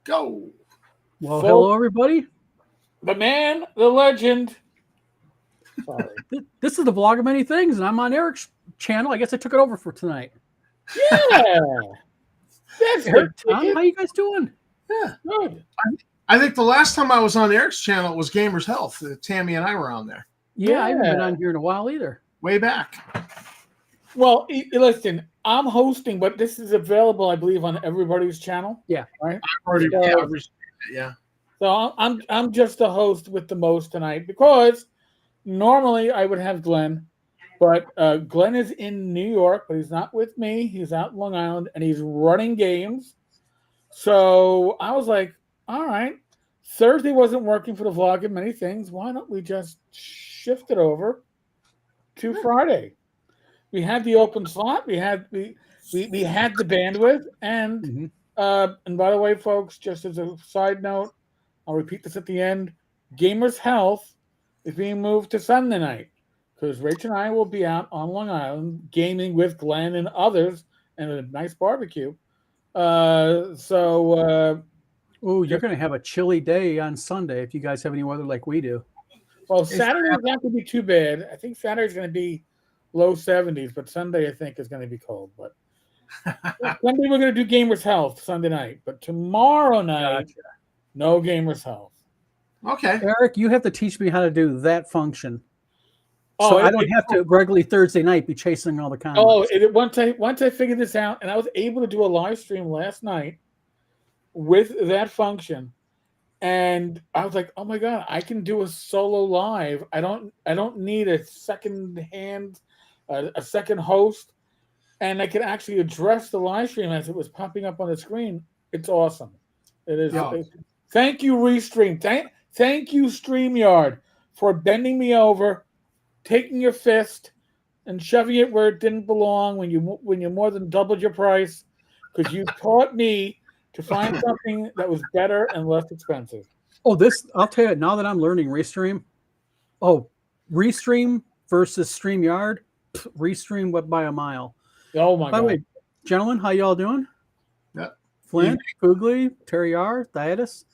Go. Well, hello, everybody. The man, the legend. Sorry. This is the vlog of many things, and I'm on Eric's channel. I guess I took it over for tonight. Yeah. That's Eric, Tom, how you guys doing? Yeah. Good. I think the last time I was on Eric's channel was Gamers Health. Tammy and I were on there. Yeah, I haven't been on here in a while either. Way back. Well, listen, I'm hosting, but this is available, I believe, on everybody's channel. Yeah. Right. I've already, yeah. So I'm just the host with the most tonight because normally I would have Glenn, but Glenn is in New York, but he's not with me. He's out in Long Island and he's running games. So I was like, all right, Thursday wasn't working for the vlog and many things. Why don't we just shift it over to Friday? We had the open slot. We had the bandwidth, and and by the way, folks, just as a side note, I'll repeat this at the end. Gamers Health is being moved to Sunday night because Rach and I will be out on Long Island gaming with Glenn and others and a nice barbecue. Oh, you're going to have a chilly day on Sunday if you guys have any weather like we do. Well, Saturday's not going to be too bad. I think Saturday's going to be low 70s, but Sunday I think is going to be cold. But Sunday we're going to do Gamers Health Sunday night, but tomorrow night, no Gamers Health. Okay, Eric, you have to teach me how to do that function, so I don't have to regularly Thursday night be chasing all the comments. Once I figured this out, and I was able to do a live stream last night with that function, and I was like, oh my god, I can do a solo live. I don't need a second host, and I can actually address the live stream as it was popping up on the screen. It's awesome. It is. Yeah. Thank you, Restream. Thank you, StreamYard, for bending me over, taking your fist, and shoving it where it didn't belong when you more than doubled your price, because you taught me to find something that was better and less expensive. Oh, I'll tell you, now that I'm learning Restream, Restream versus StreamYard, Restream went by a mile. Oh my God. By the way, gentlemen, how y'all doing? Yep. Flint, Googly, Terry R, Thyatus.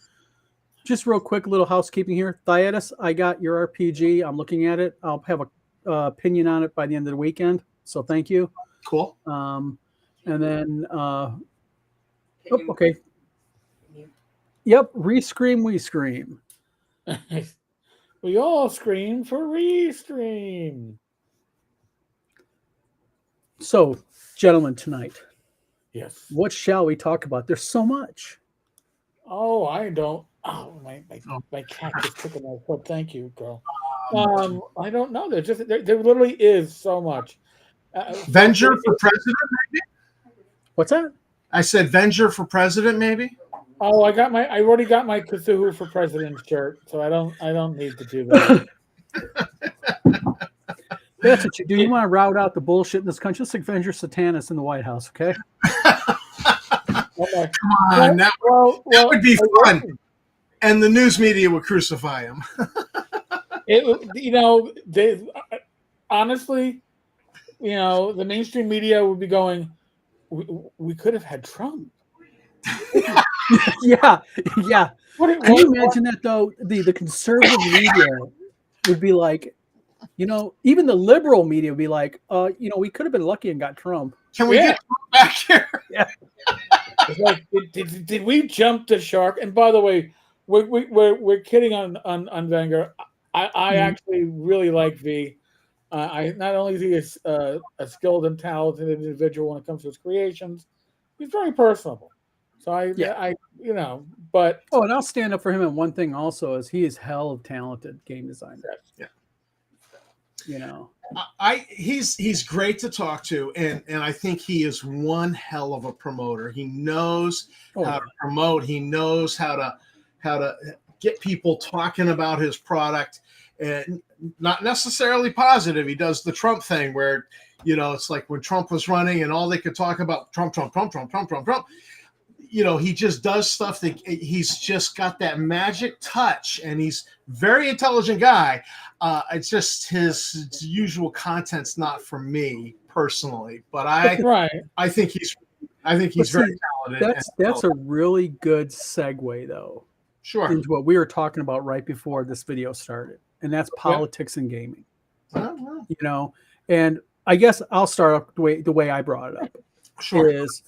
Just real quick, little housekeeping here. Thyatus, I got your RPG. I'm looking at it. I'll have a opinion on it by the end of the weekend. So thank you. Cool. And then, okay. Yep, Rescream, we scream. We all scream for Restream. So, gentlemen, tonight. Yes. What shall we talk about? There's so much. Oh, I don't. Oh, my cat just took a my foot. Thank you, girl. I don't know. There literally is so much. Venger for president, maybe? What's that? I said Venger for president, maybe. Oh, I already got my Cthulhu for president shirt, so I don't need to do that. That's what you do. You want to route out the bullshit in this country. Just like Venger Satanis in the White House, okay? Okay. Come on, that would be fun. And the news media would crucify him. Honestly, the mainstream media would be going, we could have had Trump. Yeah. Can you imagine that, though? The conservative media would be like, even the liberal media would be like, we could have been lucky and got Trump. Can we get Trump back here? Yeah. It's like, did we jump the shark? And by the way, we're kidding on Wenger. I actually really like V. I not only is he a skilled and talented individual when it comes to his creations, he's very personable. So but and I'll stand up for him. And one thing also is he is hell of talented game designer. Yeah. He's great to talk to, and I think he is one hell of a promoter. He knows how to promote. He knows how to get people talking about his product, and not necessarily positive. He does the Trump thing where, it's like when Trump was running and all they could talk about Trump. He just does stuff that he's just got that magic touch, and he's a very intelligent guy. It's just his usual content's not for me personally, but I think he's very that's a really good segue though sure. into what we were talking about right before this video started, and that's politics and gaming. You know, and I guess I'll start up the way I brought it up. Sure. Is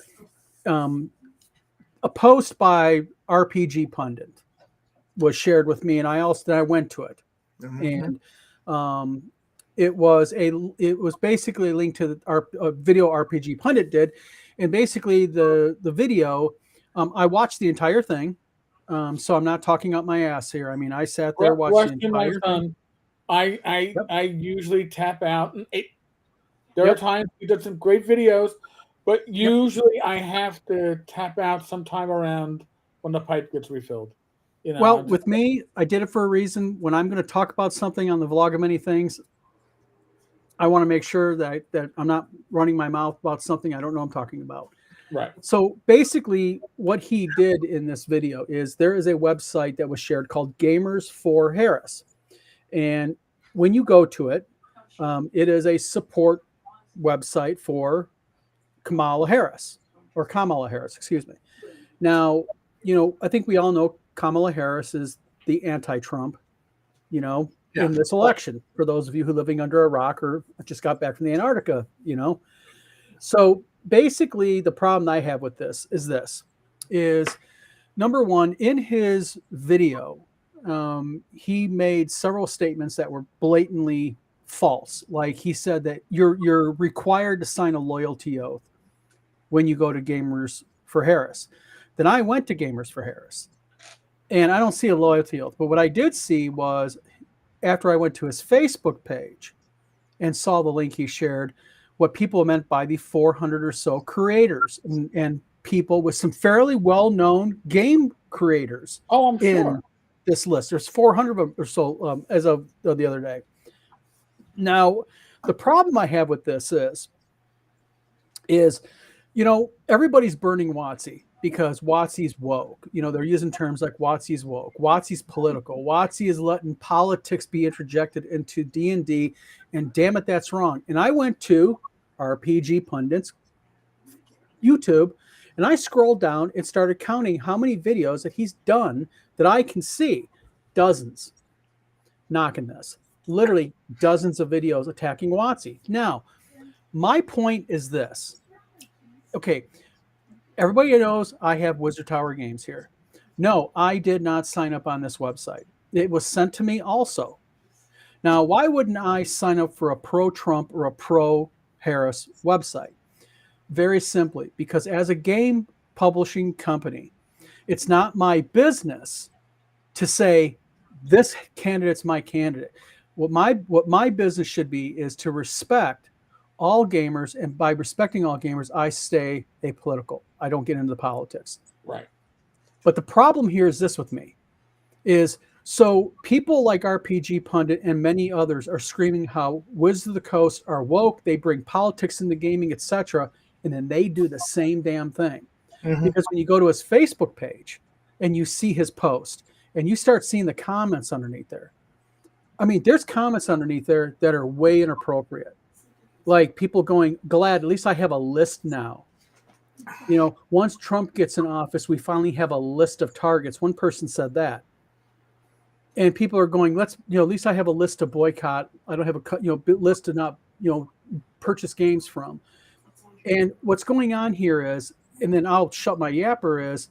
a post by RPG Pundit was shared with me, and I went to it, and it was basically a link to a video RPG Pundit did, and basically the video. I watched the entire thing, so I'm not talking out my ass here. I mean, I sat there watching the entire thing. I usually tap out. There are times we did some great videos, but usually I have to tap out sometime around when the pipe gets refilled. You know, well, with me, I did it for a reason. When I'm going to talk about something on the vlog of many things, I want to make sure that I'm not running my mouth about something I don't know I'm talking about. Right. So basically, what he did in this video is there is a website that was shared called Gamers for Harris. And when you go to it, it is a support website for Kamala Harris, excuse me. Now, you know, I think we all know Kamala Harris is the anti-Trump, you know, in this election, for those of you who are living under a rock or just got back from the Antarctica, you know. So basically, the problem I have with this is number one, in his video, he made several statements that were blatantly false. Like he said that you're required to sign a loyalty oath when you go to Gamers for Harris. Then I went to Gamers for Harris, and I don't see a loyalty oath. But what I did see was after I went to his Facebook page and saw the link he shared, what people meant by the 400 or so creators and people with some fairly well-known game creators. Oh, I'm sure. In this list. There's 400 of them or so as of the other day. Now, the problem I have with this is, you know, everybody's burning WotC because WotC's woke. You know, they're using terms like WotC's woke, WotC's political, WotC is letting politics be interjected into D&D, and damn it, that's wrong. And I went to RPG Pundit's YouTube, and I scrolled down and started counting how many videos that he's done that I can see. Dozens. Knocking this. Literally dozens of videos attacking WotC. Now, my point is this. Okay, everybody knows I have Wizard Tower Games here. No, I did not sign up on this website. It was sent to me also. Now, why wouldn't I sign up for a pro-Trump or a pro-Harris website? Very simply, because as a game publishing company, it's not my business to say this candidate's my candidate. What my business should be is to respect all gamers, and by respecting all gamers, I stay apolitical. I don't get into the politics. Right. But the problem here is this with me is, so people like RPG Pundit and many others are screaming how Wizards of the Coast are woke, they bring politics into gaming, etc., and then they do the same damn thing. Because when you go to his Facebook page and you see his post and you start seeing the comments underneath there, I mean, there's comments underneath there that are way inappropriate. Like people going, glad, at least I have a list now. You know, once Trump gets in office, we finally have a list of targets. One person said that. And people are going, at least I have a list to boycott. I don't have a, list to not, purchase games from. And what's going on here is, and then I'll shut my yapper, is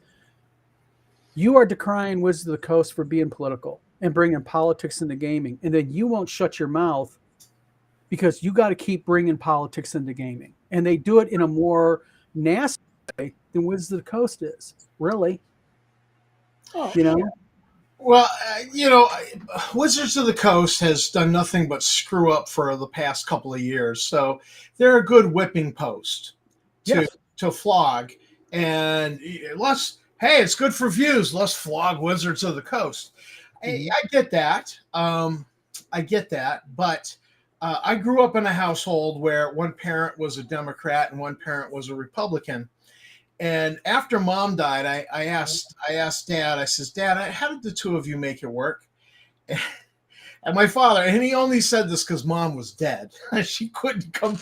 you are decrying Wizards of the Coast for being political and bringing politics into gaming. And then you won't shut your mouth because you got to keep bringing politics into gaming. And they do it in a more nasty way than Wizards of the Coast is. Really? Oh, you know? Well, Wizards of the Coast has done nothing but screw up for the past couple of years. So they're a good whipping post to flog. And it's good for views. Let's flog Wizards of the Coast. I get that. But I grew up in a household where one parent was a Democrat and one parent was a Republican. And after Mom died, I asked Dad, I says, Dad, how did the two of you make it work? And my father, and he only said this because Mom was dead. She couldn't come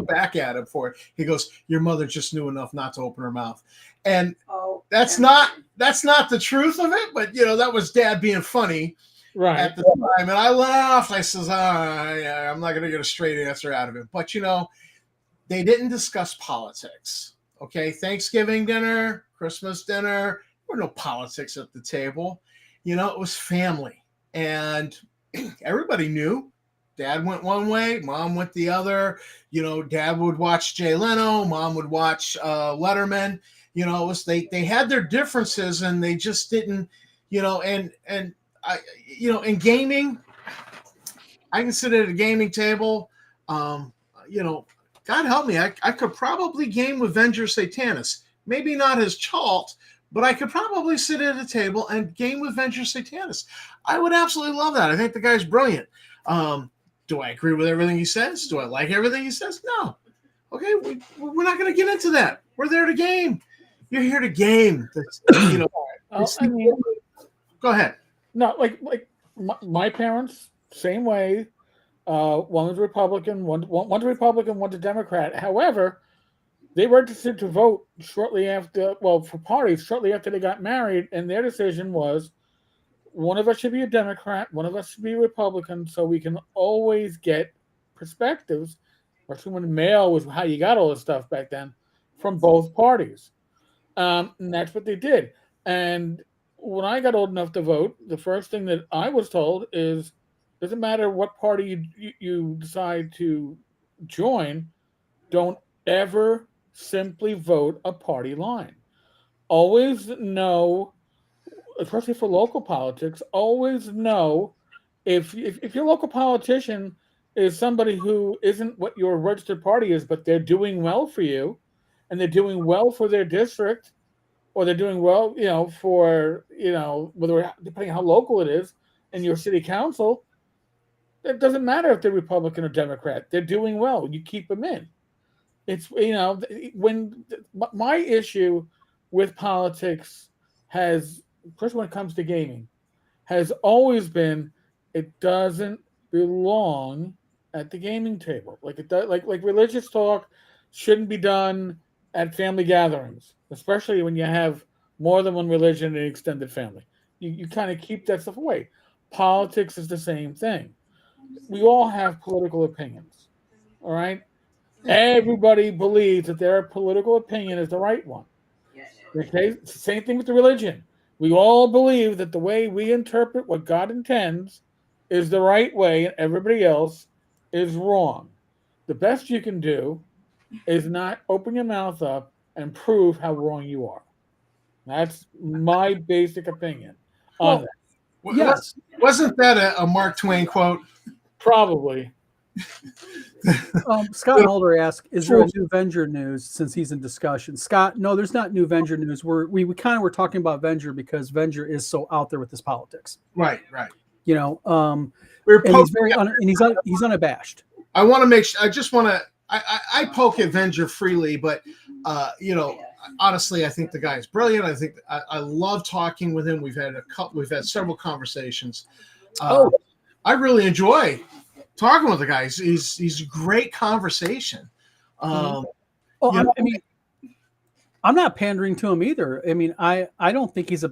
back at him for it. He goes, your mother just knew enough not to open her mouth. And that's not the truth of it, but that was Dad being funny at the time. And I laughed. I says, yeah, I'm not going to get a straight answer out of it. But they didn't discuss politics. Okay, Thanksgiving dinner, Christmas dinner, there were no politics at the table. It was family, and everybody knew. Dad went one way, Mom went the other. Dad would watch Jay Leno, Mom would watch Letterman. It was they had their differences, and they just didn't. And I, in gaming, I can sit at a gaming table. God help me, I could probably game with Venger Satanis. Maybe not his Chalt, but I could probably sit at a table and game with Venger Satanis. I would absolutely love that. I think the guy's brilliant. Do I agree with everything he says? Do I like everything he says? No. Okay, we're not going to get into that. We're there to game. You're here to game. Go ahead. No, like my parents, same way. One was Republican, one's Republican, one's a Democrat. However, they registered to vote shortly after, for parties shortly after they got married, and their decision was one of us should be a Democrat, one of us should be a Republican, so we can always get perspectives, especially when mail was how you got all this stuff back then, from both parties. And that's what they did. And when I got old enough to vote, the first thing that I was told is, doesn't matter what party you decide to join, don't ever simply vote a party line. Always know, especially for local politics, always know if your local politician is somebody who isn't what your registered party is, but they're doing well for you, and they're doing well for their district, or they're doing well, for, whether, depending on how local it is, in your city council, it doesn't matter if they're Republican or Democrat. They're doing well. You keep them in. It's, when my issue with politics has, especially when it comes to gaming, has always been, it doesn't belong at the gaming table. Like it does, like religious talk shouldn't be done at family gatherings, especially when you have more than one religion in an extended family. You kind of keep that stuff away. Politics is the same thing. We all have political opinions, all right? Everybody believes that their political opinion is the right one. Okay, same thing with the religion. We all believe that the way we interpret what God intends is the right way, and everybody else is wrong. The best you can do is not open your mouth up and prove how wrong you are. That's my basic opinion on that. Yes. Wasn't that a Mark Twain quote? Probably. Scott Mulder asked, is there a new Venger news since he's in discussion? Scott, no, there's not new Venger news. We kind of were talking about Venger because Venger is so out there with his politics. Right. And he's unabashed. I want to make sure, I poke at Venger freely, but honestly, I think the guy is brilliant. I think I love talking with him. We've had several conversations. I really enjoy talking with the guy. He's a great conversation. I'm not pandering to him either. I mean, I don't think he's a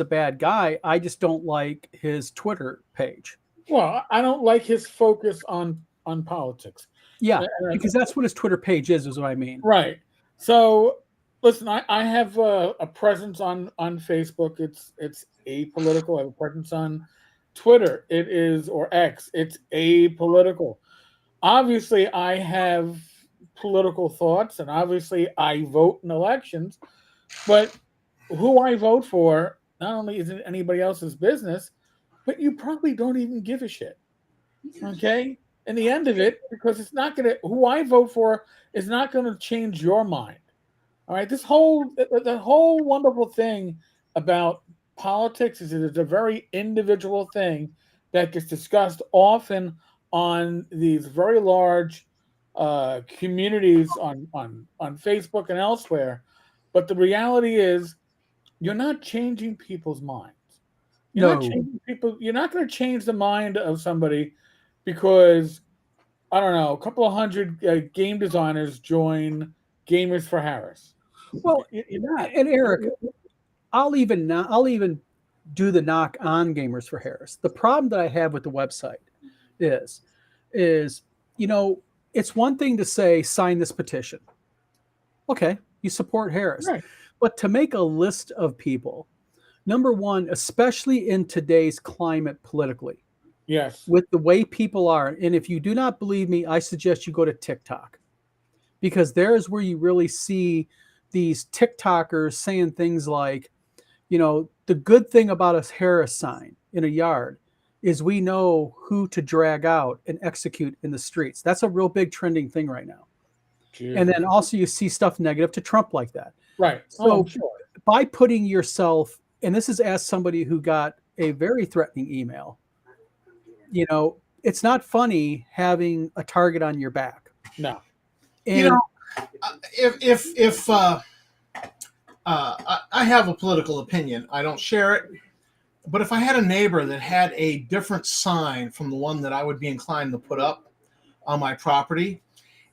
bad guy. I just don't like his Twitter page. Well, I don't like his focus on politics. Yeah, because that's what his Twitter page is what I mean. Right. So, listen, I have a presence on Facebook. It's apolitical. I have a presence on Twitter. It is, or X. It's apolitical. Obviously, I have political thoughts, and obviously, I vote in elections. But who I vote for not only isn't anybody else's business, but you probably don't even give a shit. Okay? In the end of it, because it's not going to, who I vote for is not going to change your mind. All right. The whole wonderful thing about politics is that it's a very individual thing that gets discussed often on these very large communities on Facebook and elsewhere. But the reality is, you're not changing people's minds. You're not going to change the mind of somebody because, I don't know, a couple of hundred game designers join Gamers for Harris. Well, You're not. and Eric, I'll even do the knock on Gamers for Harris. The problem that I have with the website is you know, it's one thing to say sign this petition. Okay, you support Harris. Right. But to make a list of people, number one, especially in today's climate politically, Yes. with the way people are, and if you do not believe me, I suggest you go to TikTok, because there is where you really see these TikTokers saying things like, you know, the good thing about a Harris sign in a yard is we know who to drag out and execute in the streets. That's a real big trending thing right now. And then also you see stuff negative to Trump like that. Right. So Sure. by putting yourself, and this is as somebody who got a very threatening email, you know, it's not funny having a target on your back. No. And You know, if I have a political opinion, I don't share it. But if I had a neighbor that had a different sign from the one that I would be inclined to put up on my property,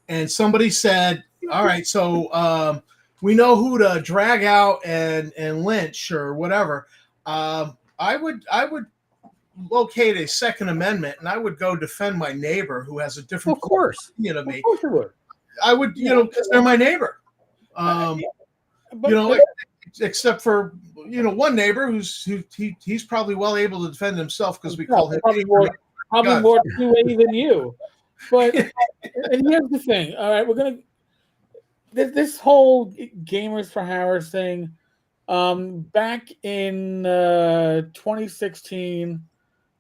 and somebody said, "All right, so we know who to drag out and lynch or whatever," I would locate a Second Amendment and I would go defend my neighbor who has a different of course, opinion of me. Of course you would. I would, you know, because they're my neighbor. But, You know, except for, you know, one neighbor he's probably well able to defend himself because we call him probably more two-way than you. But and here's the thing. All right, we're gonna this whole Gamers for Harris thing. Back in 2016,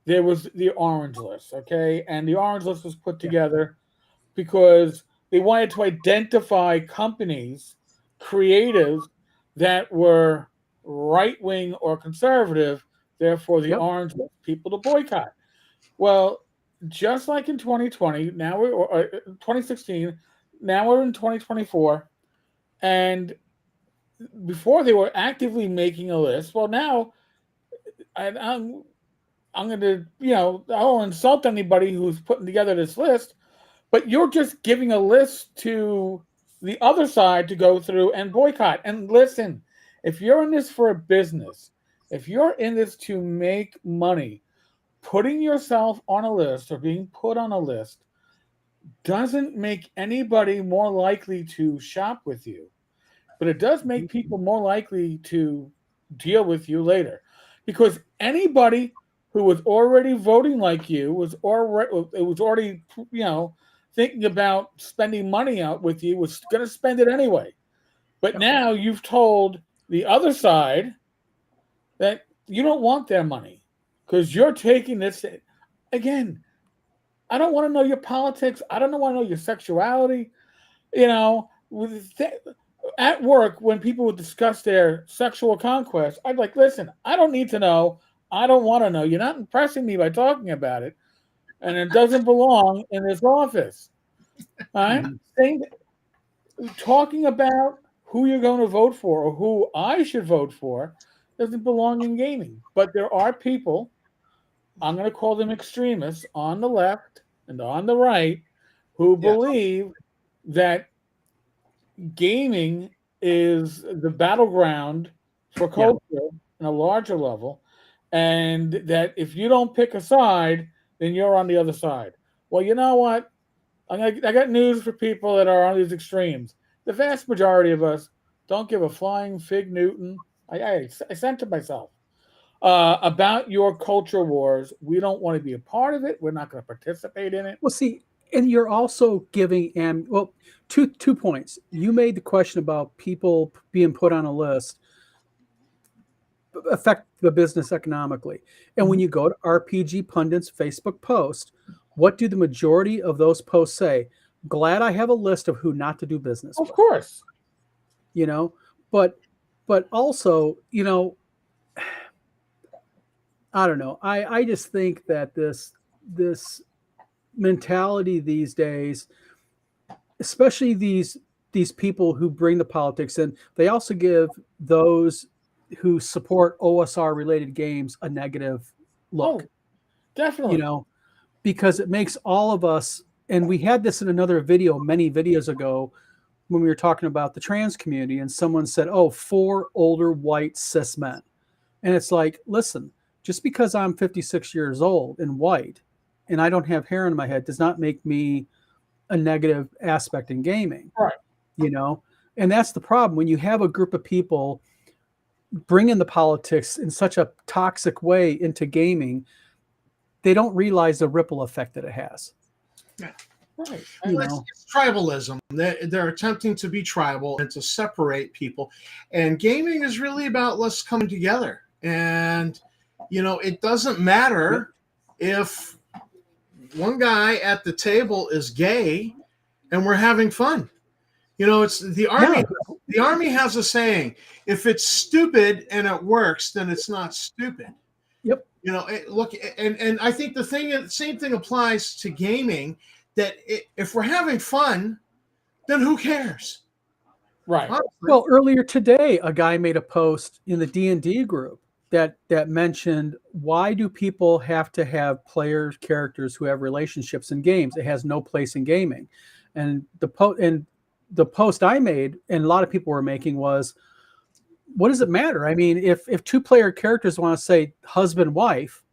there was the Orange List. Okay, and the Orange List was put together because they wanted to identify companies, creatives that were right-wing or conservative, therefore the Orange List, people to boycott. Well, just like in 2020, now we're 2016, now we're in 2024, and before they were actively making a list. Well, now I'm going to, you know, I won't insult anybody who's putting together this list, but you're just giving a list to the other side to go through and boycott. And listen, if you're in this for a business, if you're in this to make money, putting yourself on a list or being put on a list doesn't make anybody more likely to shop with you, but it does make people more likely to deal with you later, because anybody who was already voting like you was already, you know, thinking about spending money out with you, was going to spend it anyway. But now you've told the other side that you don't want their money because you're taking this. Again, I don't want to know your politics. I don't want to know your sexuality. You know, at work, when people would discuss their sexual conquest, I'd like, listen, I don't need to know. I don't want to know. You're not impressing me by talking about it. And it doesn't belong in this office. All right? Talking about who you're going to vote for or who I should vote for doesn't belong in gaming. But there are people, I'm going to call them extremists, on the left and on the right, who believe that gaming is the battleground for culture in a larger level, and that if you don't pick a side, then you're on the other side. Well, you know what? I got news for people that are on these extremes. The vast majority of us don't give a flying fig Newton. I sent to myself about your culture wars. We don't want to be a part of it. We're not going to participate in it. Well, see, and you're also giving two points. You made the question about people being put on a list affect the business economically. And when you go to RPG Pundit's Facebook post, what do the majority of those posts say? Glad I have a list of who not to do business with. Of course. You know, but also, you know, I don't know. I just think that this mentality these days, especially these people who bring the politics in, they also give those who support OSR related games a negative look. Oh, definitely. You know, because it makes all of us, and we had this in another video many videos ago, when we were talking about the trans community, and someone said, "Oh, 4 older white cis men," and it's like, listen, just because I'm 56 years old and white, and I don't have hair in my head, does not make me a negative aspect in gaming. Right. You know, and that's the problem when you have a group of people bring in the politics in such a toxic way into gaming. They don't realize the ripple effect that it has. Yeah. Right. It's tribalism. They're attempting to be tribal and to separate people. And gaming is really about us coming together. And, it doesn't matter if one guy at the table is gay and we're having fun. It's the army. Yeah. The army has a saying: if it's stupid and it works, then it's not stupid. Yep. Look, and I think the same thing applies to gaming. That if we're having fun, then who cares? Right. Honestly. Well, earlier today, a guy made a post in the D&D group that mentioned, why do people have to have characters who have relationships in games? It has no place in gaming. And the post I made, and a lot of people were making, was, what does it matter? I mean, if 2-player characters want to say husband, wife,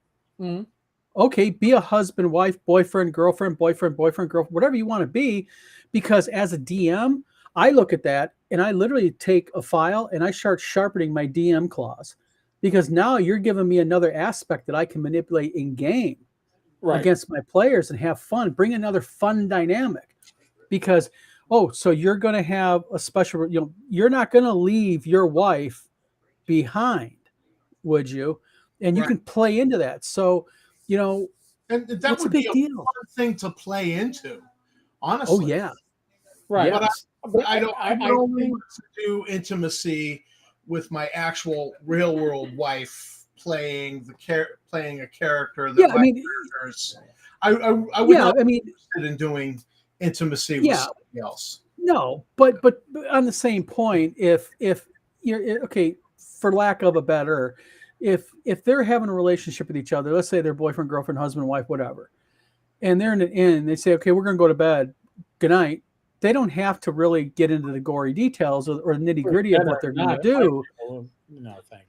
okay, be a husband, wife, boyfriend, girlfriend, girlfriend, whatever you want to be. Because as a DM, I look at that and I literally take a file and I start sharpening my DM clause, because now you're giving me another aspect that I can manipulate in game against my players and have fun, bring another fun dynamic. Because, so you're going to have a special, you're not going to leave your wife behind, would you? And you can play into that. So, and that would be a fun thing to play into, honestly. Oh yeah, right. Yes. But I only want to do intimacy with my actual real world wife playing a character that characters. I would not be interested in doing intimacy with somebody else. No, but on the same point, if you're okay, for lack of a better, if they're having a relationship with each other, let's say they're boyfriend, girlfriend, husband, wife, whatever, and they're in an inn, they say, okay, we're going to go to bed. Good night. They don't have to really get into the gory details or nitty gritty of what they're going to do.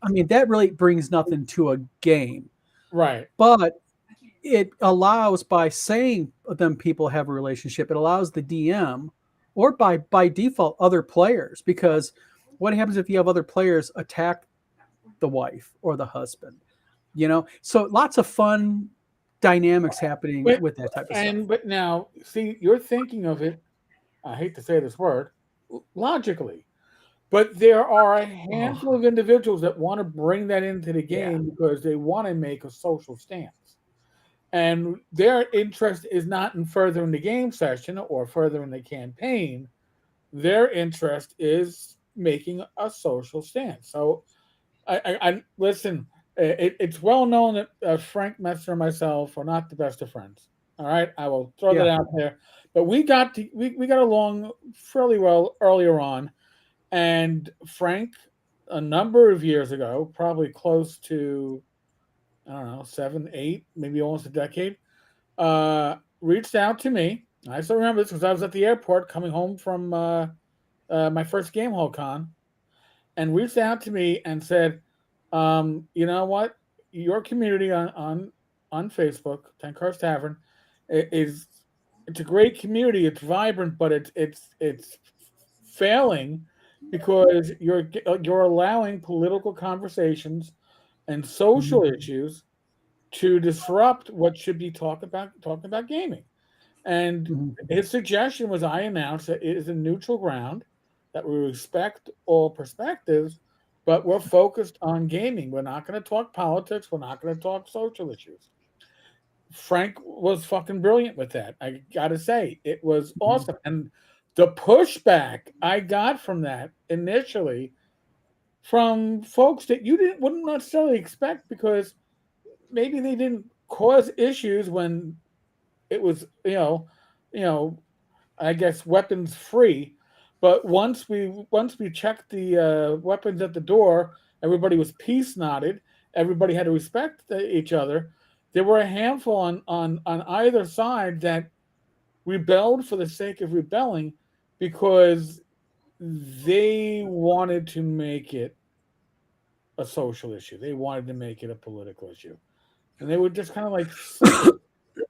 I mean, that really brings nothing to a game. Right. But it allows, by saying them people have a relationship, it allows the DM, or by default other players, because what happens if you have other players attack the wife or the husband? So lots of fun dynamics happening with that type of stuff. But now, see, you're thinking of it, I hate to say this word, logically. But there are a handful of individuals that want to bring that into the game because they want to make a social stance. And their interest is not in furthering the game session or furthering the campaign. Their interest is making a social stance. So, I listen, it's well known that Frank Messer and myself are not the best of friends. All right, I will throw that out there. But we got along fairly well earlier on, and Frank, a number of years ago, probably close to, I don't know, 7, 8, maybe almost a decade, reached out to me. I still remember this because I was at the airport coming home from my first Game Hall Con, and reached out to me and said, you know what, your community on Facebook, Tenkar's Tavern, it's a great community. It's vibrant, but it's failing because you're allowing political conversations and social issues to disrupt what should be talking about gaming. And his suggestion was, I announced that it is a neutral ground, that we respect all perspectives, but we're focused on gaming. We're not going to talk politics. We're not going to talk social issues. Frank was fucking brilliant with that. I got to say, it was awesome. And the pushback I got from that initially from folks that you wouldn't necessarily expect, because maybe they didn't cause issues when it was, I guess weapons free. But once we checked the weapons at the door, everybody was peace knotted. Everybody had to respect each other. There were a handful on either side that rebelled for the sake of rebelling, because they wanted to make it a social issue. They wanted to make it a political issue, and they would just kind of like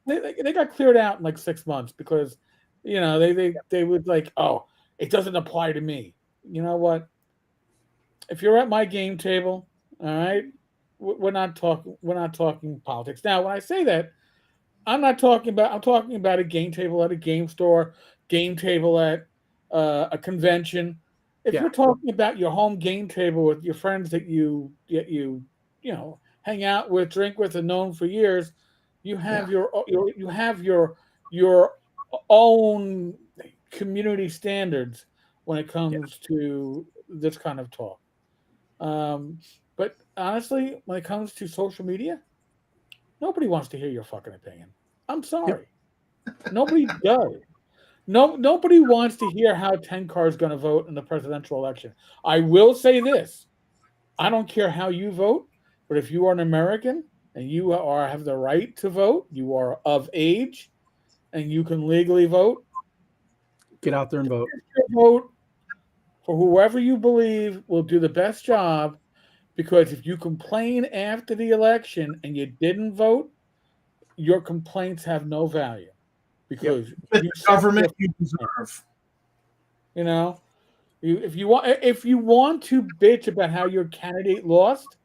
they got cleared out in like 6 months because they would like, oh, it doesn't apply to me. You know what? If you're at my game table, all right, we're not talking politics. Now, when I say that, I'm talking about a game table at a game store, game table at a convention. If Yeah. you're talking about your home game table with your friends that you hang out with, drink with, and known for years, you have your own community standards when it comes to this kind of talk. But honestly, when it comes to social media, nobody wants to hear your fucking opinion. I'm sorry. Nobody does. Nobody wants to hear how Tenkar is going to vote in the presidential election. I will say this. I don't care how you vote, but if you are an American and you have the right to vote, you are of age, and you can legally vote, Get out there and vote. vote for whoever you believe will do the best job, because if you complain after the election and you didn't vote, your complaints have no value because With the government you deserve. You know, if you want to bitch about how your candidate lost,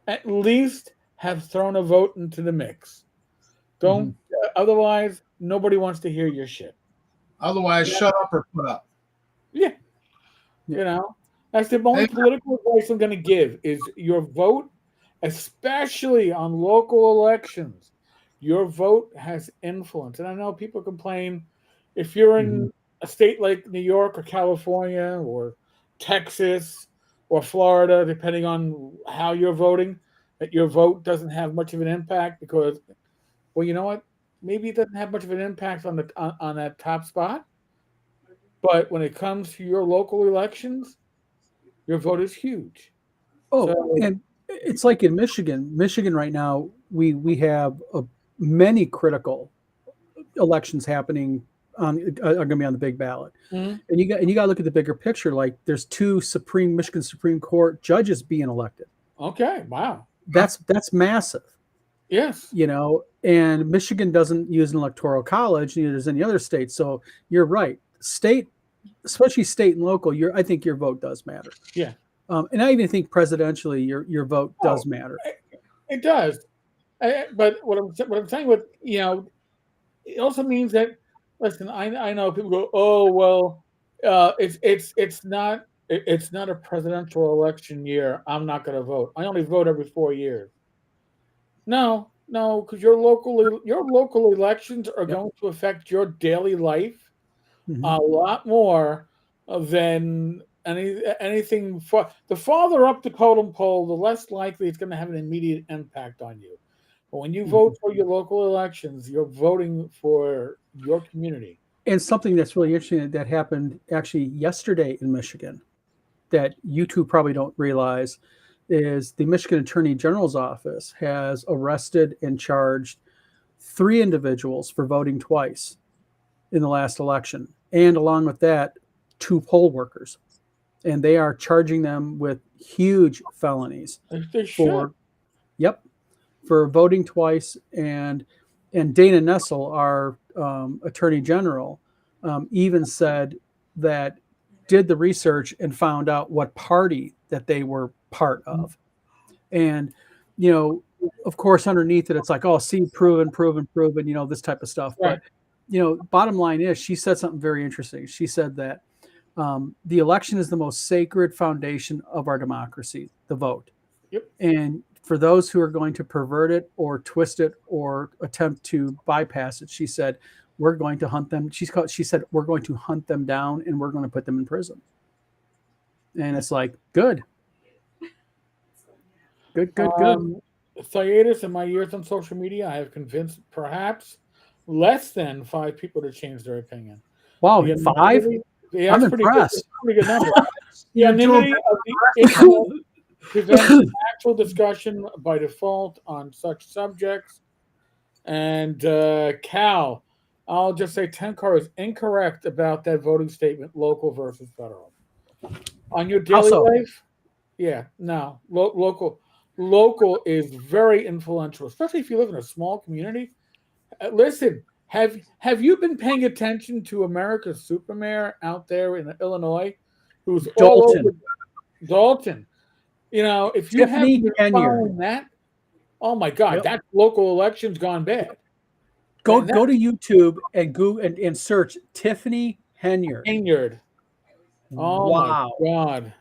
at least have thrown a vote into the mix. Don't otherwise nobody wants to hear your shit. Otherwise, shut up or put up. Yeah. That's the only political advice I'm going to give is your vote, especially on local elections. Your vote has influence. And I know people complain if you're in a state like New York or California or Texas or Florida, depending on how you're voting, that your vote doesn't have much of an impact because, well, you know what? Maybe it doesn't have much of an impact on on that top spot. But when it comes to your local elections, your vote is huge. Oh, and it's like in Michigan. Michigan right now, we have many critical elections happening are going to be on the big ballot, and you got to look at the bigger picture. Like there's two Michigan Supreme Court judges being elected. Okay, wow, that's massive. Yes, and Michigan doesn't use an electoral college, neither does any other state. So you're right, state, especially state and local. I think your vote does matter. Yeah. And I even think presidentially, your vote does matter. It does, but what I'm saying with it also means that listen. I know people go, oh well, it's not a presidential election year. I'm not going to vote. I only vote every 4 years. No, because your local elections are going to affect your daily life a lot more than anything. The farther up the totem pole, the less likely it's going to have an immediate impact on you. But when you vote for your local elections, you're voting for your community. And something that's really interesting that happened actually yesterday in Michigan that you two probably don't realize is the Michigan Attorney General's office has arrested and charged 3 individuals for voting twice in the last election. And along with that, 2 poll workers. And they are charging them with huge felonies for voting twice. And Dana Nessel, our Attorney General, even said that did the research and found out what party that they were part of. And, of course, underneath it, it's like, oh, see, proven, this type of stuff. Right. But, bottom line is she said something very interesting. She said that the election is the most sacred foundation of our democracy, the vote. Yep. And for those who are going to pervert it or twist it or attempt to bypass it, she said, we're going to hunt them. She said, we're going to hunt them down and we're going to put them in prison. And it's like, good. Hiatus in my years on social media, I have convinced perhaps less than 5 people to change their opinion. Wow, 5? I'm impressed. Pretty good number. The anonymity of the internet prevents actual discussion by default on such subjects. And Cal, I'll just say Tenkar is incorrect about that voting statement, local versus federal. on your daily Also- life. Yeah, no, local is very influential, especially if you live in a small community. Listen, have you been paying attention to America's supermayor out there in Illinois, who's all Dalton. over Dalton? You know, if you Tiffany haven't been Henyard. following that, oh my God, Yep. that local election's gone bad. Go That- to YouTube and go and search Tiffany Henyard. Henyard. Oh Wow. my God.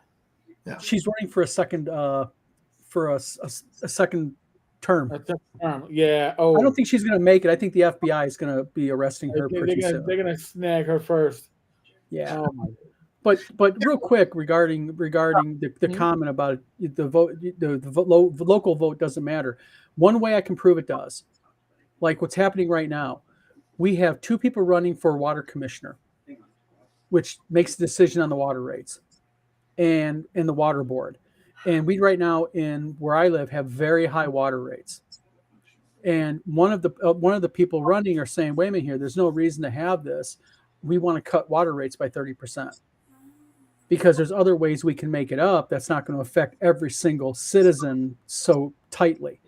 She's running for a second second term. That's a term. Yeah. I Oh, don't think she's going to make it. I think the FBI is going to be arresting her pretty soon. they're gonna snag her first. Yeah. Oh my. But real quick regarding the comment about the vote, the local vote doesn't matter. One way I can prove it does, like what's happening right now, we have 2 people running for water commissioner, which makes the decision on the water rates, and the water board, and we right now in where I live have very high water rates. And one of the people running are saying, wait a minute here, there's no reason to have this. We want to cut water rates by 30%. Because there's other ways we can make it up that's not going to affect every single citizen so tightly.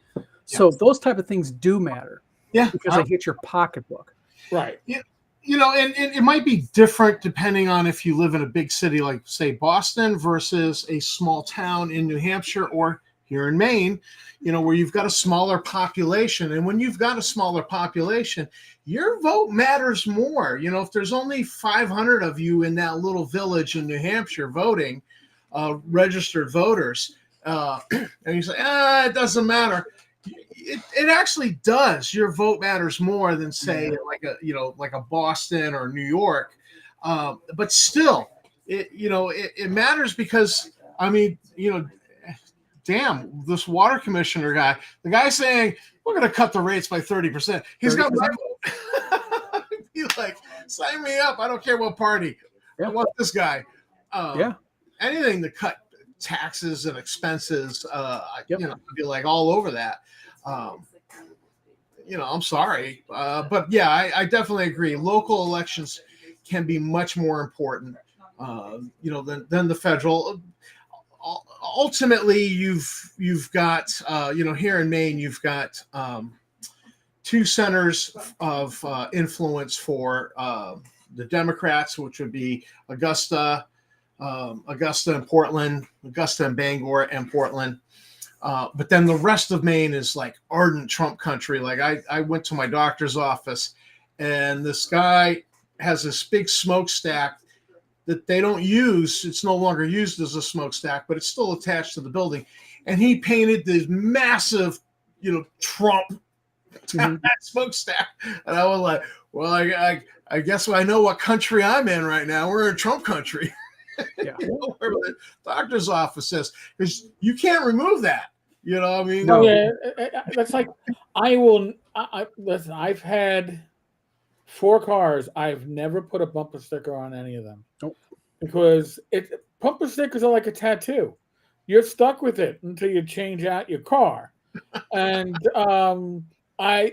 So those type of things do matter. Yeah. Because they hit your pocketbook. Right. Yeah. You know, and it might be different depending on if you live in a big city like, say, Boston versus a small town in New Hampshire or here in Maine, you know, where you've got a smaller population. And when you've got a smaller population, your vote matters more. You know, if there's only 500 of you in that little village in New Hampshire voting, registered voters, and you say, it doesn't matter. It actually does. Your vote matters more than say like a Boston or New York, but still, it matters because I mean, damn, this water commissioner guy, the guy saying we're going to cut the rates by 30%. He's got my vote. He's like, sign me up. I don't care what party. I want this guy. Anything to cut taxes and expenses. I'd be like all over that. I'm sorry, but yeah, I definitely agree. Local elections can be much more important, than the federal. Ultimately, you've got here in Maine, you've got 2 centers of influence for the Democrats, which would be Augusta and Portland, Augusta and Bangor and Portland. But then the rest of Maine is like ardent Trump country. Like I went to my doctor's office and this guy has this big smokestack that they don't use. It's no longer used as a smokestack, but it's still attached to the building. And he painted this massive, Trump smokestack. And I was like, well, I guess I know what country I'm in right now. We're in Trump country. Yeah. Where the doctor's office is, because you can't remove that. I mean, No. Yeah, that's like listen. I've had 4 cars. I've never put a bumper sticker on any of them. Nope. Because bumper stickers are like a tattoo. You're stuck with it until you change out your car. And I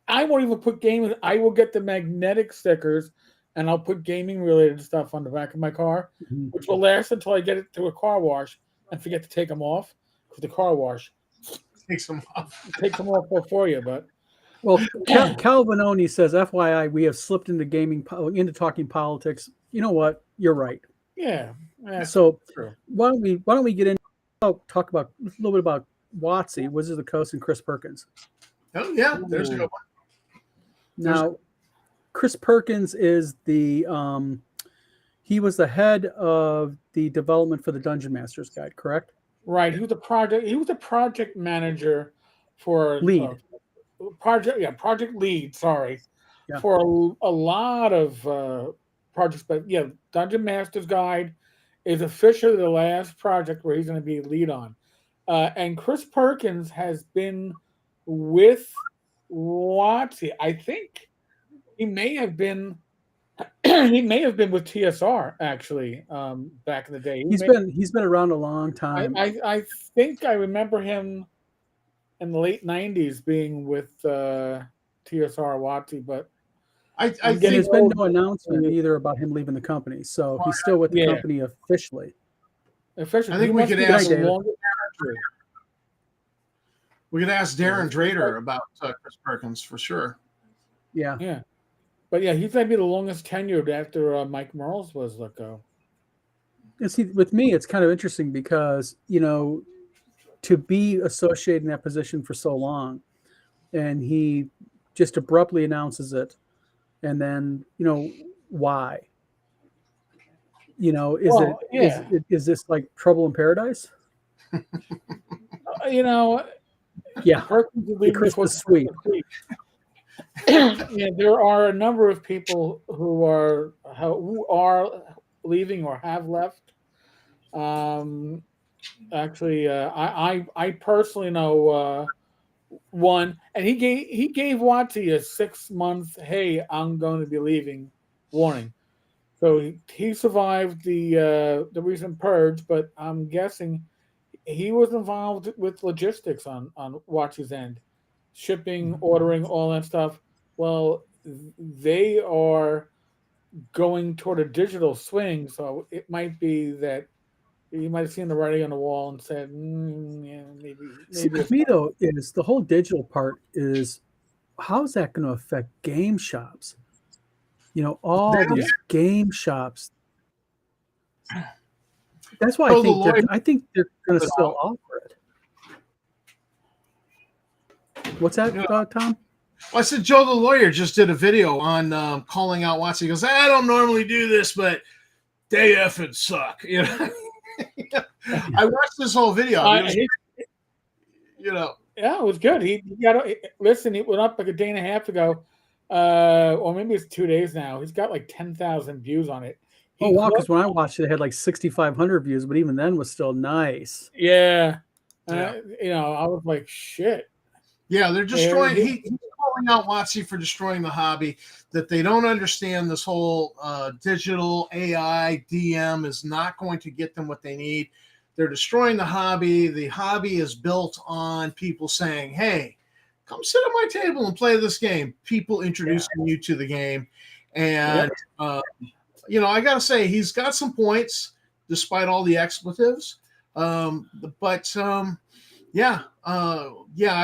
won't even put gaming. I will get the magnetic stickers, and I'll put gaming related stuff on the back of my car, which will last until I get it to a car wash and forget to take them off. Because the car wash takes them off. Takes them off for you, but. Well, Calvin Oni says, FYI, we have slipped into talking politics. You know what? You're right. Yeah. So true. why don't we get into talk about a little bit about Watsy, Wizards of the Coast, and Chris Perkins. Oh yeah, there's a good one. Now, Chris Perkins is he was the head of the development for the Dungeon Master's Guide, correct? Right. He was a project manager for project lead, sorry. Yeah. For a lot of projects, but Dungeon Master's Guide is officially the last project where he's going to be lead on. And Chris Perkins has been with Watsy. I think he may have been with TSR actually back in the day. He's been around a long time. I think I remember him in the late 90s being with TSR Watsy, but I And think there's been no announcement either about him leaving the company, so he's still with the Yeah. company officially. Officially, I think he we must could be ask the David. longest manager. we could ask Darren Drader about Chris Perkins for sure. Yeah. Yeah, but yeah, he's gonna be the longest tenured after Mike Merles was let go. And see, with me, it's kind of interesting because, to be associated in that position for so long, and he just abruptly announces it, and then, why? Is this like trouble in paradise? Yeah, Perkins is the leaving before Christmas sweep. Yeah, there are a number of people who are leaving or have left. Actually, I personally know one, and he gave Watsy a 6 month, "Hey, I'm going to be leaving," warning. So he survived the recent purge, but I'm guessing he was involved with logistics on Watsy's end, shipping, ordering, all that stuff. Well, they are going toward a digital swing, so it might be that you might have seen the writing on the wall and said, yeah, maybe. See, with me though, is the whole digital part is how is that going to affect game shops? All these game shops. That's why I think they're going to still offer it. What's that, Tom? Well, I said Joe the lawyer just did a video on calling out Watsy. He goes, I don't normally do this, but they effing suck. I watched this whole video. Yeah, it was good. He listen. He went up like a day and a half ago, or maybe it's 2 days now. He's got like 10,000 views on it. Wow! Because when I watched it, it had like 6,500 views, but even then was still nice. Yeah. I was like, shit. Yeah, they're destroying. He's calling out Watsy for destroying the hobby. That they don't understand this whole digital AI DM is not going to get them what they need. They're destroying the hobby. The hobby is built on people saying, "Hey, come sit at my table and play this game." People introducing you to the game, and I got to say he's got some points despite all the expletives. I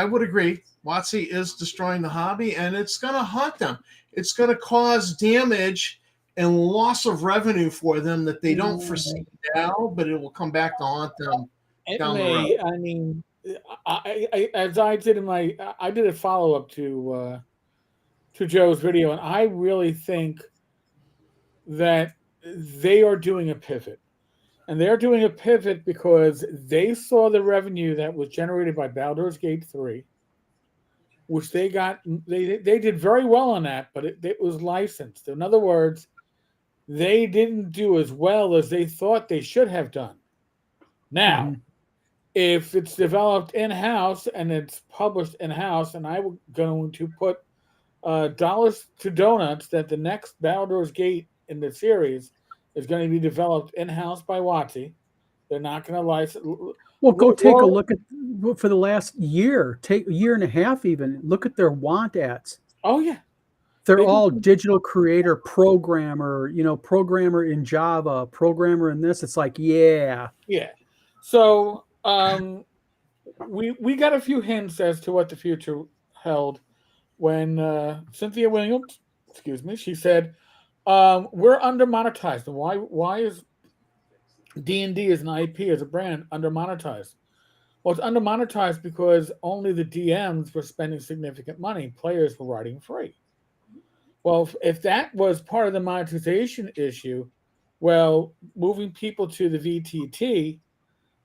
would agree. Watsy is destroying the hobby, and it's going to haunt them. It's going to cause damage and loss of revenue for them that they don't foresee now, but it will come back to haunt them down the road. I mean, as I did I did a follow up to Joe's video, and I really think that they are doing a pivot. And they're doing a pivot because they saw the revenue that was generated by Baldur's Gate 3, which they did very well on that, but it was licensed. In other words, they didn't do as well as they thought they should have done. Now, if it's developed in-house and it's published in-house, and I'm going to put dollars to donuts that the next Baldur's Gate in the series is going to be developed in-house by Watsy. They're not going to license. Well, go take a look at for the last year, take a year and a half even. Look at their want ads. Oh yeah, they're all digital creator, programmer. Programmer in Java, programmer in this. It's like yeah. So we got a few hints as to what the future held when Cynthia Williams, she said, we're under monetized. And why is D&D as an IP, as a brand, under monetized? Well, it's under monetized because only the DMs were spending significant money. Players were writing free. Well, if that was part of the monetization issue, well, moving people to the VTT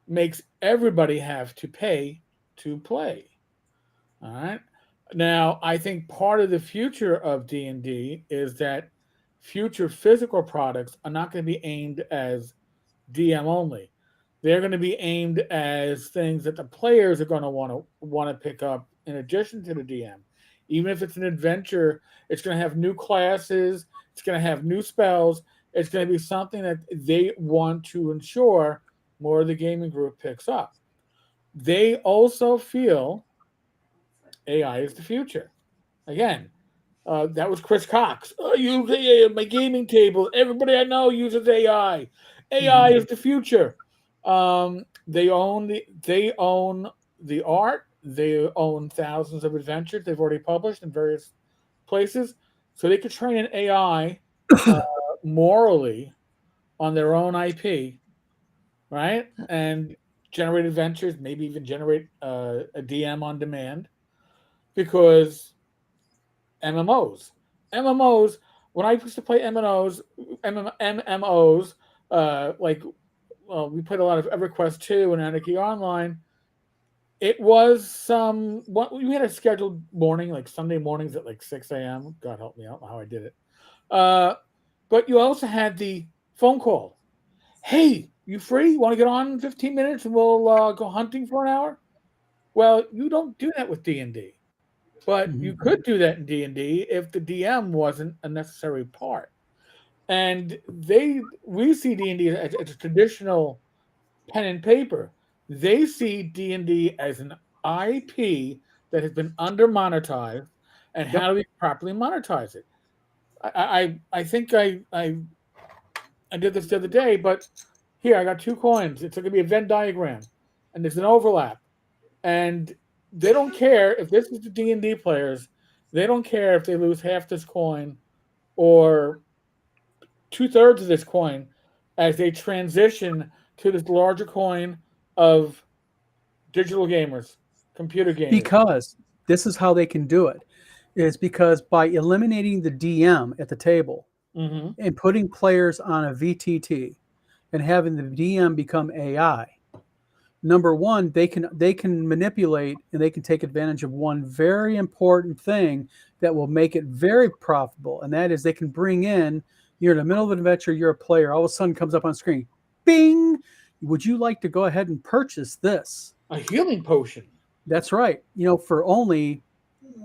makes everybody have to pay to play. All right. Now, I think part of the future of D&D is that future physical products are not going to be aimed as DM only. They're going to be aimed as things that the players are going to want to pick up in addition to the DM. Even if it's an adventure, it's going to have new classes, it's going to have new spells, it's going to be something that they want to ensure more of the gaming group picks up. They also feel AI is the future. Again, That was Chris Cox. I use AI my gaming table. Everybody I know uses AI. AI is the future. They own the art. They own thousands of adventures they've already published in various places, so they could train an AI morally on their own IP, right? And generate adventures, maybe even generate a DM on demand, because MMOs, MMOs. When I used to play MMOs, like we played a lot of EverQuest 2 and Anarchy Online. It was we had a scheduled morning, like Sunday mornings at like 6 a.m. God help me, I don't know how I did it. But you also had the phone call. Hey, you free? You want to get on in 15 minutes and we'll go hunting for an hour? Well, you don't do that with D&D. But you could do that in D&D if the DM wasn't a necessary part. And we see D&D as a traditional pen and paper. They see D&D as an IP that has been under monetized, and how do we properly monetize it? I think I did this the other day, but here I got 2 coins. It's going to be a Venn diagram, and there's an overlap, and they don't care if this is the D&D players. They don't care if they lose half this coin or 2/3 of this coin as they transition to this larger coin of digital gamers, computer gamers. Because this is how they can do it. Is because by eliminating the DM at the table and putting players on a VTT and having the DM become AI, number one, they can manipulate and they can take advantage of one very important thing that will make it very profitable, and that is they can bring in, you're in the middle of an adventure, you're a player, all of a sudden comes up on screen, bing, would you like to go ahead and purchase this? A healing potion. That's right. For only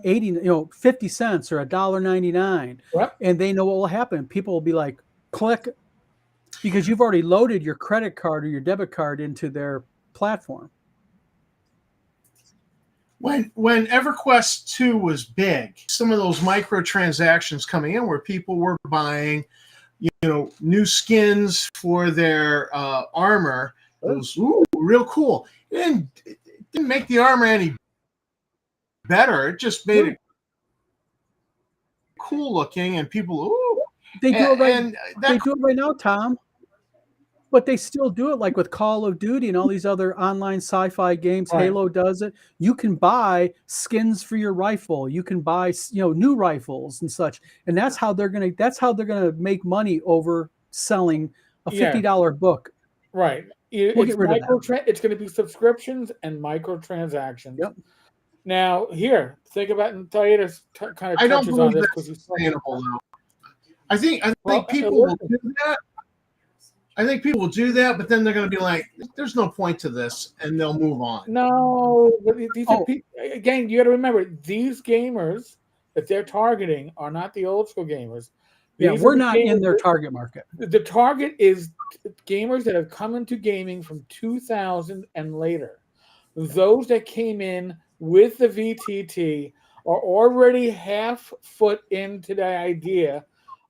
50 cents or $1.99. Yep. And they know what will happen. People will be like, click, because you've already loaded your credit card or your debit card into their platform. When EverQuest 2 was big, some of those microtransactions coming in where people were buying, new skins for their armor. It was real cool. It didn't make the armor any better. It just made it cool looking, and people They do it right now, Tom. But they still do it, like with Call of Duty and all these other online sci-fi games. Right. Halo does it. You can buy skins for your rifle. You can buy, new rifles and such. And that's how they're gonna make money over selling a $50 book. Right. It's going to be subscriptions and microtransactions. Yep. Now, here, think about, and Thaida's kind of I don't touches believe on this that's sustainable, though. I think people will do that. I think people will do that, but then they're going to be like, "There's no point to this," and they'll move on. No, these are again, you got to remember, these gamers that they're targeting are not the old school gamers. We're not in their target market. The target is gamers that have come into gaming from 2000 and later. Those that came in with the VTT are already half foot into the idea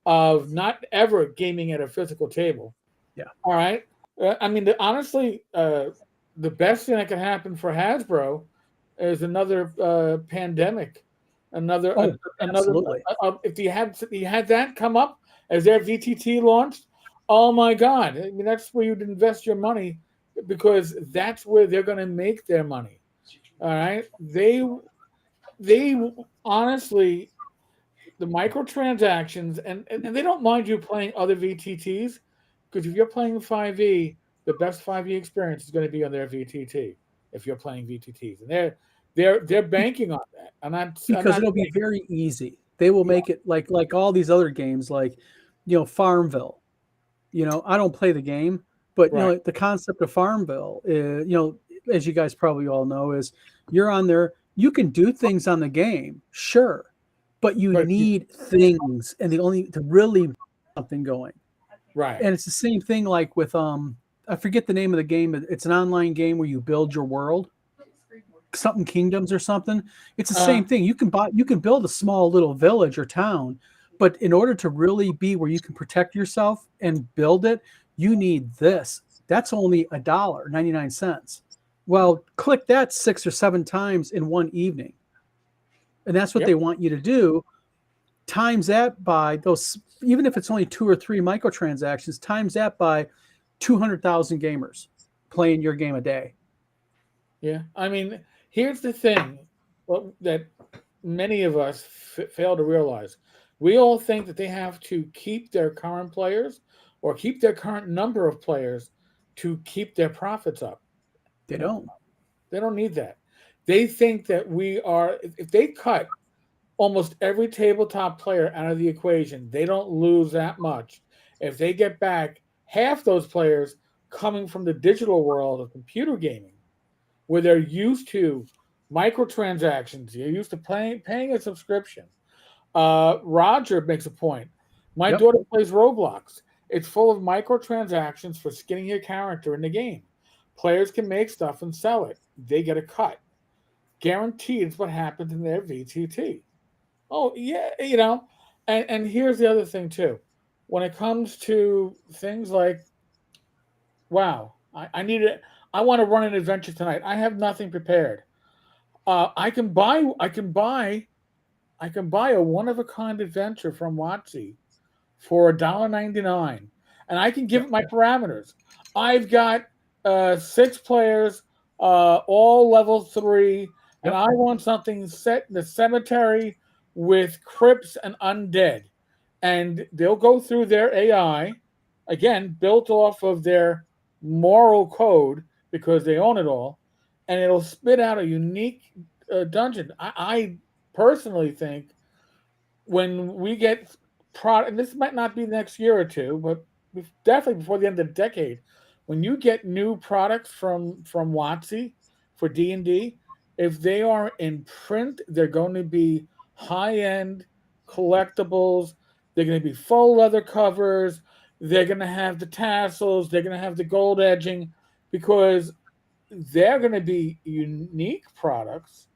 of not ever gaming at a physical table. Yeah. All right. I mean, honestly, the best thing that can happen for Hasbro is another pandemic. Another. If you had that come up as their VTT launched, oh my God! I mean, that's where you'd invest your money, because that's where they're going to make their money. All right. They honestly, the microtransactions, and they don't mind you playing other VTTs. Because if you're playing 5e, the best 5e experience is going to be on their VTT. If you're playing VTTs, and they're banking on that, because it'll be very easy. They will make it like all these other games, like Farmville. I don't play the game, but the concept of Farmville, as you guys probably all know, is you're on there. You can do things on the game, sure, but you need things, and to really get something going. Right. And it's the same thing like with I forget the name of the game. It's an online game where you build your world. something kingdoms or something. It's the same thing. You can build a small little village or town, but in order to really be where you can protect yourself and build it, you need this. That's only $1.99. Well, click that 6 or 7 times in one evening. And that's what they want you to do. Times that by those, even if it's only 2 or 3 microtransactions, times that by 200,000 gamers playing your game a day. Yeah. I mean, here's the thing that many of us fail to realize. We all think that they have to keep their current players or keep their current number of players to keep their profits up. They don't. They don't need that. They think that if they cut almost every tabletop player out of the equation, they don't lose that much. If they get back half those players coming from the digital world of computer gaming, where they're used to microtransactions, they're used to paying a subscription. Roger makes a point. My daughter plays Roblox. It's full of microtransactions for skinning your character in the game. Players can make stuff and sell it. They get a cut. Guaranteed it's what happens in their VTT. Oh, yeah, and here's the other thing, too. When it comes to things like, wow, I want to run an adventure tonight. I have nothing prepared. I can buy a one-of-a-kind adventure from WotC for $1.99, and I can give it my parameters. I've got 6 players, all level 3, and I want something set in the cemetery with crypts and undead. And they'll go through their AI, again, built off of their moral code because they own it all, and it'll spit out a unique dungeon. I personally think when we get product, and this might not be the next year or two, but definitely before the end of the decade, when you get new products from WotC for D&D, if they are in print, they're going to be high-end collectibles. They're going to be faux leather covers. They're going to have the tassels. They're going to have the gold edging, because they're going to be unique products,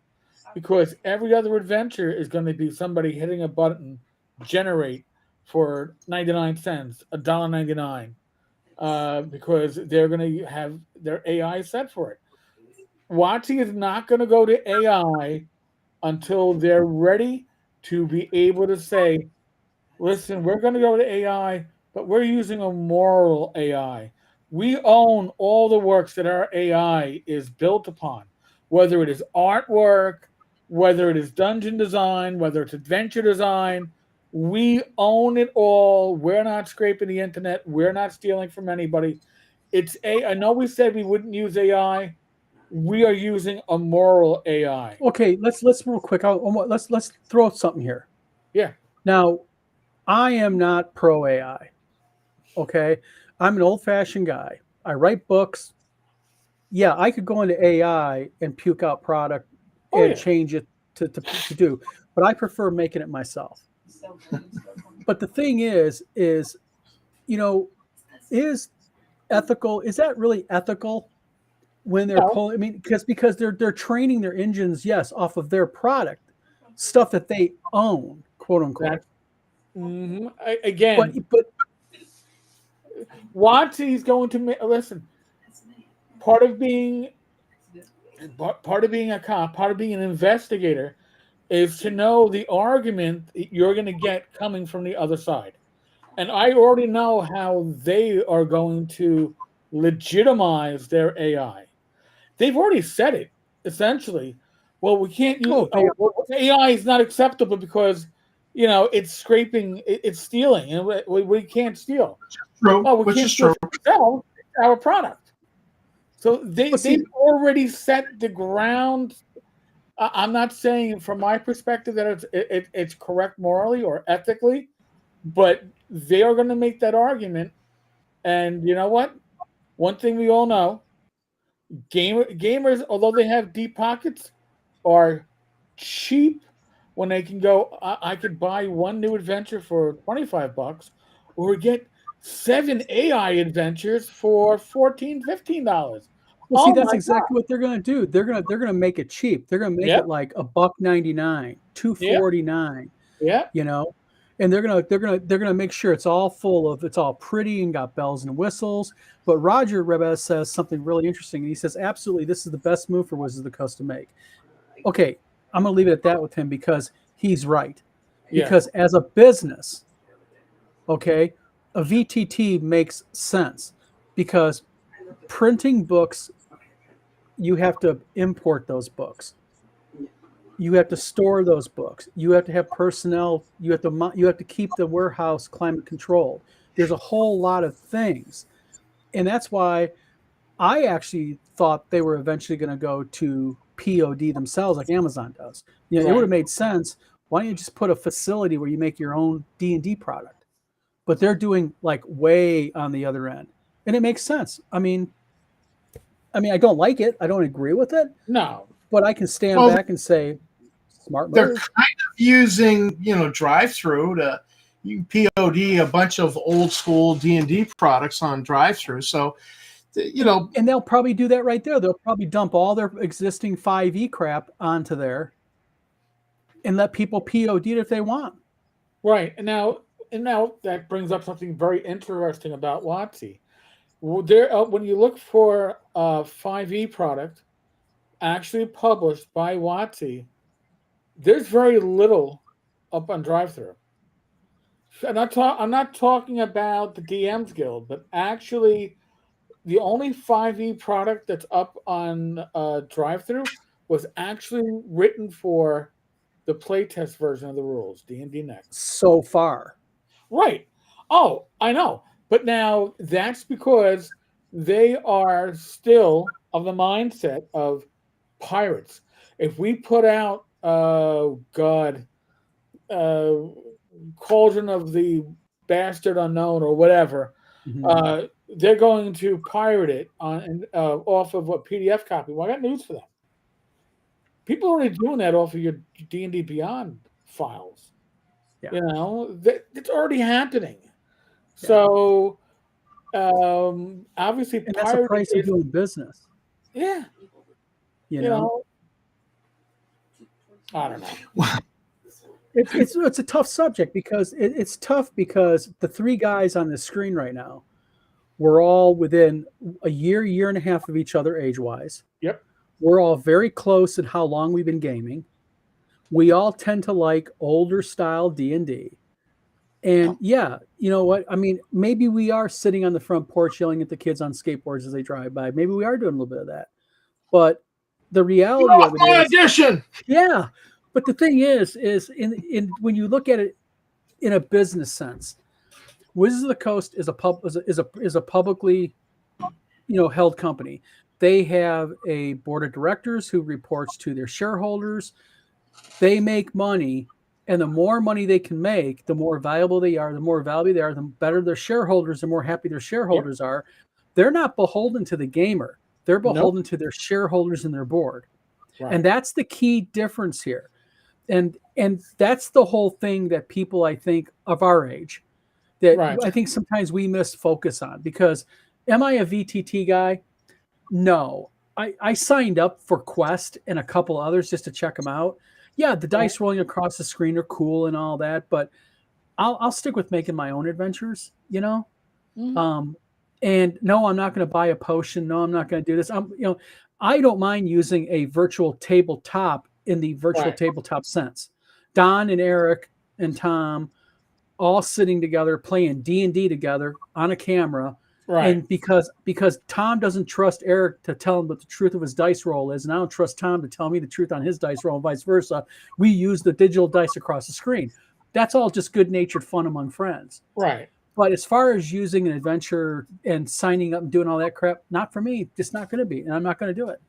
because every other adventure is going to be somebody hitting a button, generate for 99 cents, $1.99, because they're going to have their AI set for it. WotC is not going to go to AI until they're ready to be able to say, listen, we're going to go to AI, but we're using a moral AI. We own all the works that our AI is built upon, whether it is artwork, whether it is dungeon design, whether it's adventure design. We own it all. We're not scraping the internet. We're not stealing from anybody. I know we said we wouldn't use AI. We are using a moral AI. Okay, let's real quick. Let's throw something here. Yeah. Now, I am not pro AI. Okay, I'm an old-fashioned guy. I write books. Yeah, I could go into AI and puke out product and change it to do, but I prefer making it myself. But the thing is ethical? Is that really ethical when they're pulling? I mean, because they're training their engines, yes, off of their product, stuff that they own, quote unquote. Again, but WotC's going to listen. Part of being a cop, part of being an investigator, is to know the argument you're going to get coming from the other side. And I already know how they are going to legitimize their AI. They've already said it, essentially. Well, we can't use AI is not acceptable because it's scraping, it's stealing, and we can't steal. True. Well, we can't sell our product. So they've already set the ground. I'm not saying from my perspective that it's correct morally or ethically, but they are going to make that argument. And you know what? One thing we all know, gamers, although they have deep pockets, are cheap when they can go, I could buy one new adventure for $25 or get 7 AI adventures for $14, $15. Well, see, Oh that's my exactly what they're going to do. They're going to make it cheap. They're going to make Yep. it like $1.99, $2.49. Yeah. You know, and they're gonna make sure it's all pretty and got bells and whistles. But Roger Rebez says something really interesting, and he says absolutely this is the best move for Wizards of the Coast to make. Okay, I'm gonna leave it at that with him because he's right. Yeah. Because as a business, okay, a VTT makes sense because printing books, you have to import those books. You have to store those books. You have to have personnel. You have to keep the warehouse climate controlled. There's a whole lot of things, and that's why I actually thought they were eventually going to go to POD themselves, like Amazon does. You know, it would have Right. made sense. Why don't you just put a facility where you make your own D&D product? But they're doing like way on the other end, and it makes sense. I don't like it. I don't agree with it, No. but I can stand Well, back and say, smart they're move. kind of using drive through to you can POD a bunch of old school D&D products on drive through. So And they'll probably do that right there. They'll probably dump all their existing 5e crap onto there and let people POD it if they want. Right. And now that brings up something very interesting about WotC. When you look for a 5e product actually published by WotC, there's very little up on drive-through. I'm not talking about the DM's Guild, but actually the only 5e product that's up on drive-through was actually written for the playtest version of the rules, D&D Next. So far. Right. Oh, I know. But now that's because they are still of the mindset of pirates. If we put out, Cauldron of the Bastard Unknown or whatever, Mhm. they're going to pirate it off of a PDF copy. Well, I got news for them. People are already doing that off of your D&D Beyond files. Yeah. It's already happening. Yeah. So obviously And that's the pirating price of is, doing business. yeah, You know? I don't know. It's a tough subject because it's tough because the three guys on the screen right now we're all within a year and a half of each other age-wise. Yep. We're all very close in how long we've been gaming. We all tend to like older style D&D. And yeah, you know what? I mean, maybe we are sitting on the front porch yelling at the kids on skateboards as they drive by. Maybe we are doing a little bit of that. But the reality of it my is, edition. yeah. But the thing is in when you look at it in a business sense, Wizards of the Coast is a publicly held company. They have a board of directors who reports to their shareholders. They make money, and the more money they can make, the more valuable they are, the more valuable they are, the better their shareholders, the more happy their shareholders are. They're not beholden to the gamer. They're beholden to their shareholders and their board. Right. And that's the key difference here. And that's the whole thing that people, I think, of our age, that I think sometimes we miss focus on. Because am I a VTT guy? No. I signed up for Quest and a couple others just to check them out. Yeah, the dice rolling across the screen are cool and all that, but I'll stick with making my own adventures, Mm-hmm. And no, I'm not going to buy a potion. No, I'm not going to do this. I don't mind using a virtual tabletop in the virtual tabletop sense. Don and Eric and Tom all sitting together playing D&D together on a camera. Right. And because Tom doesn't trust Eric to tell him what the truth of his dice roll is, and I don't trust Tom to tell me the truth on his dice roll and vice versa, we use the digital dice across the screen. That's all just good-natured fun among friends. Right. But as far as using an adventure and signing up and doing all that crap, not for me. Just not going to be, and I'm not going to do it.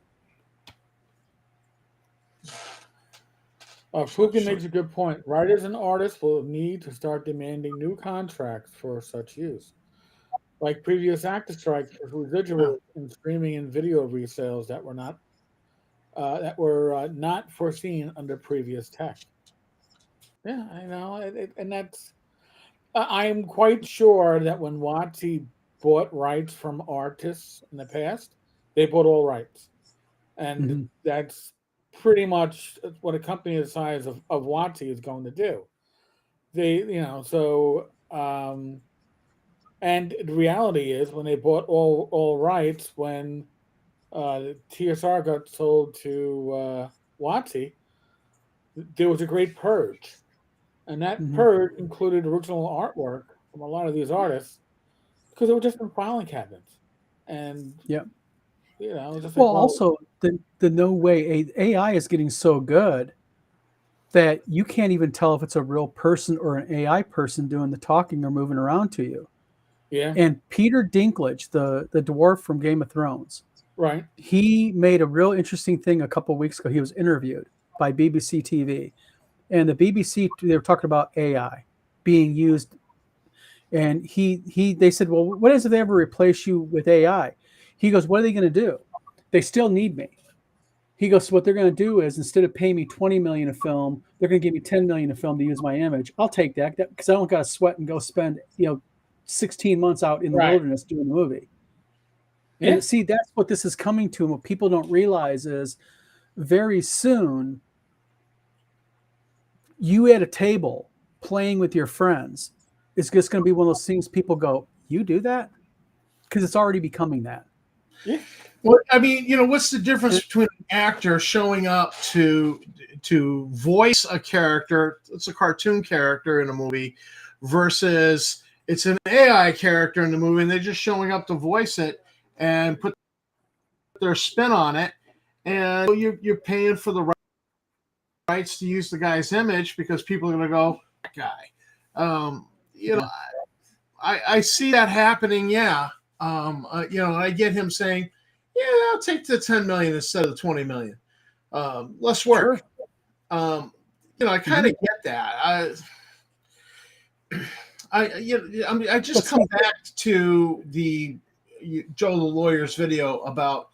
Fukin makes a good point. Writers and artists will need to start demanding new contracts for such use, like previous actor strikes for residuals in streaming and video resales that were not foreseen under previous tech. Yeah, I know, and that's. I'm quite sure that when WotC bought rights from artists in the past, They bought all rights, and Mm-hmm. that's pretty much what a company the size of WotC is going to do. And the reality is, when they bought all rights, when TSR got sold to WotC, there was a great purge, and that Mm-hmm. purge included original artwork from a lot of these artists because they were just in filing cabinets, and Yeah. just Well, like, well, also the no way AI is getting so good that you can't even tell if it's a real person or an AI person doing the talking or moving around to you. yeah, And Peter Dinklage, the dwarf from Game of Thrones, right, he made a real interesting thing a couple of weeks ago. He was interviewed by BBC TV, and the BBC, they were talking about AI being used, and they said, well, what is if they ever replace you with AI? He goes, what are they going to do? They still need me. He goes, so what they're going to do is, instead of paying me 20 million a film, they're going to give me 10 million a film to use my image. I'll take that because I don't got to sweat and go spend 16 months out in the right, wilderness doing the movie. yeah, And see, that's what this is coming to. And what people don't realize is, very soon, you at a table playing with your friends is just going to be one of those things people go, you do that? Because it's already becoming that. yeah, Well, I mean, what's the difference between an actor showing up to voice a character, it's a cartoon character in a movie, versus it's an AI character in the movie, and they're just showing up to voice it and put their spin on it, and you're paying for the rights to use the guy's image because people are going to go, that guy. I see that happening. Yeah. And I get him saying, yeah, I'll take the 10 million instead of the 20 million. Less work. Sure. I kind of get that. I just come back to the Joe the Lawyer's video about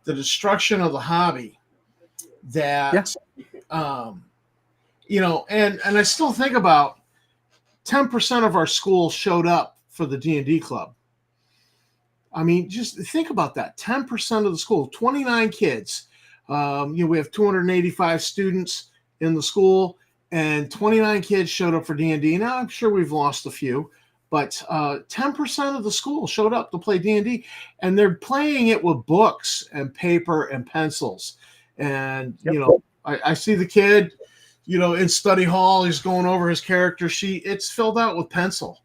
the destruction of the hobby. That, and I still think about 10% of our school showed up for the D&D club. I mean, just think about that. 10% of the school, 29 kids. We have 285 students in the school, and 29 kids showed up for D&D. Now, I'm sure we've lost a few, but 10% of the school showed up to play D&D, and they're playing it with books and paper and pencils. And, I see the kid, in study hall, he's going over his character sheet. It's filled out with pencil.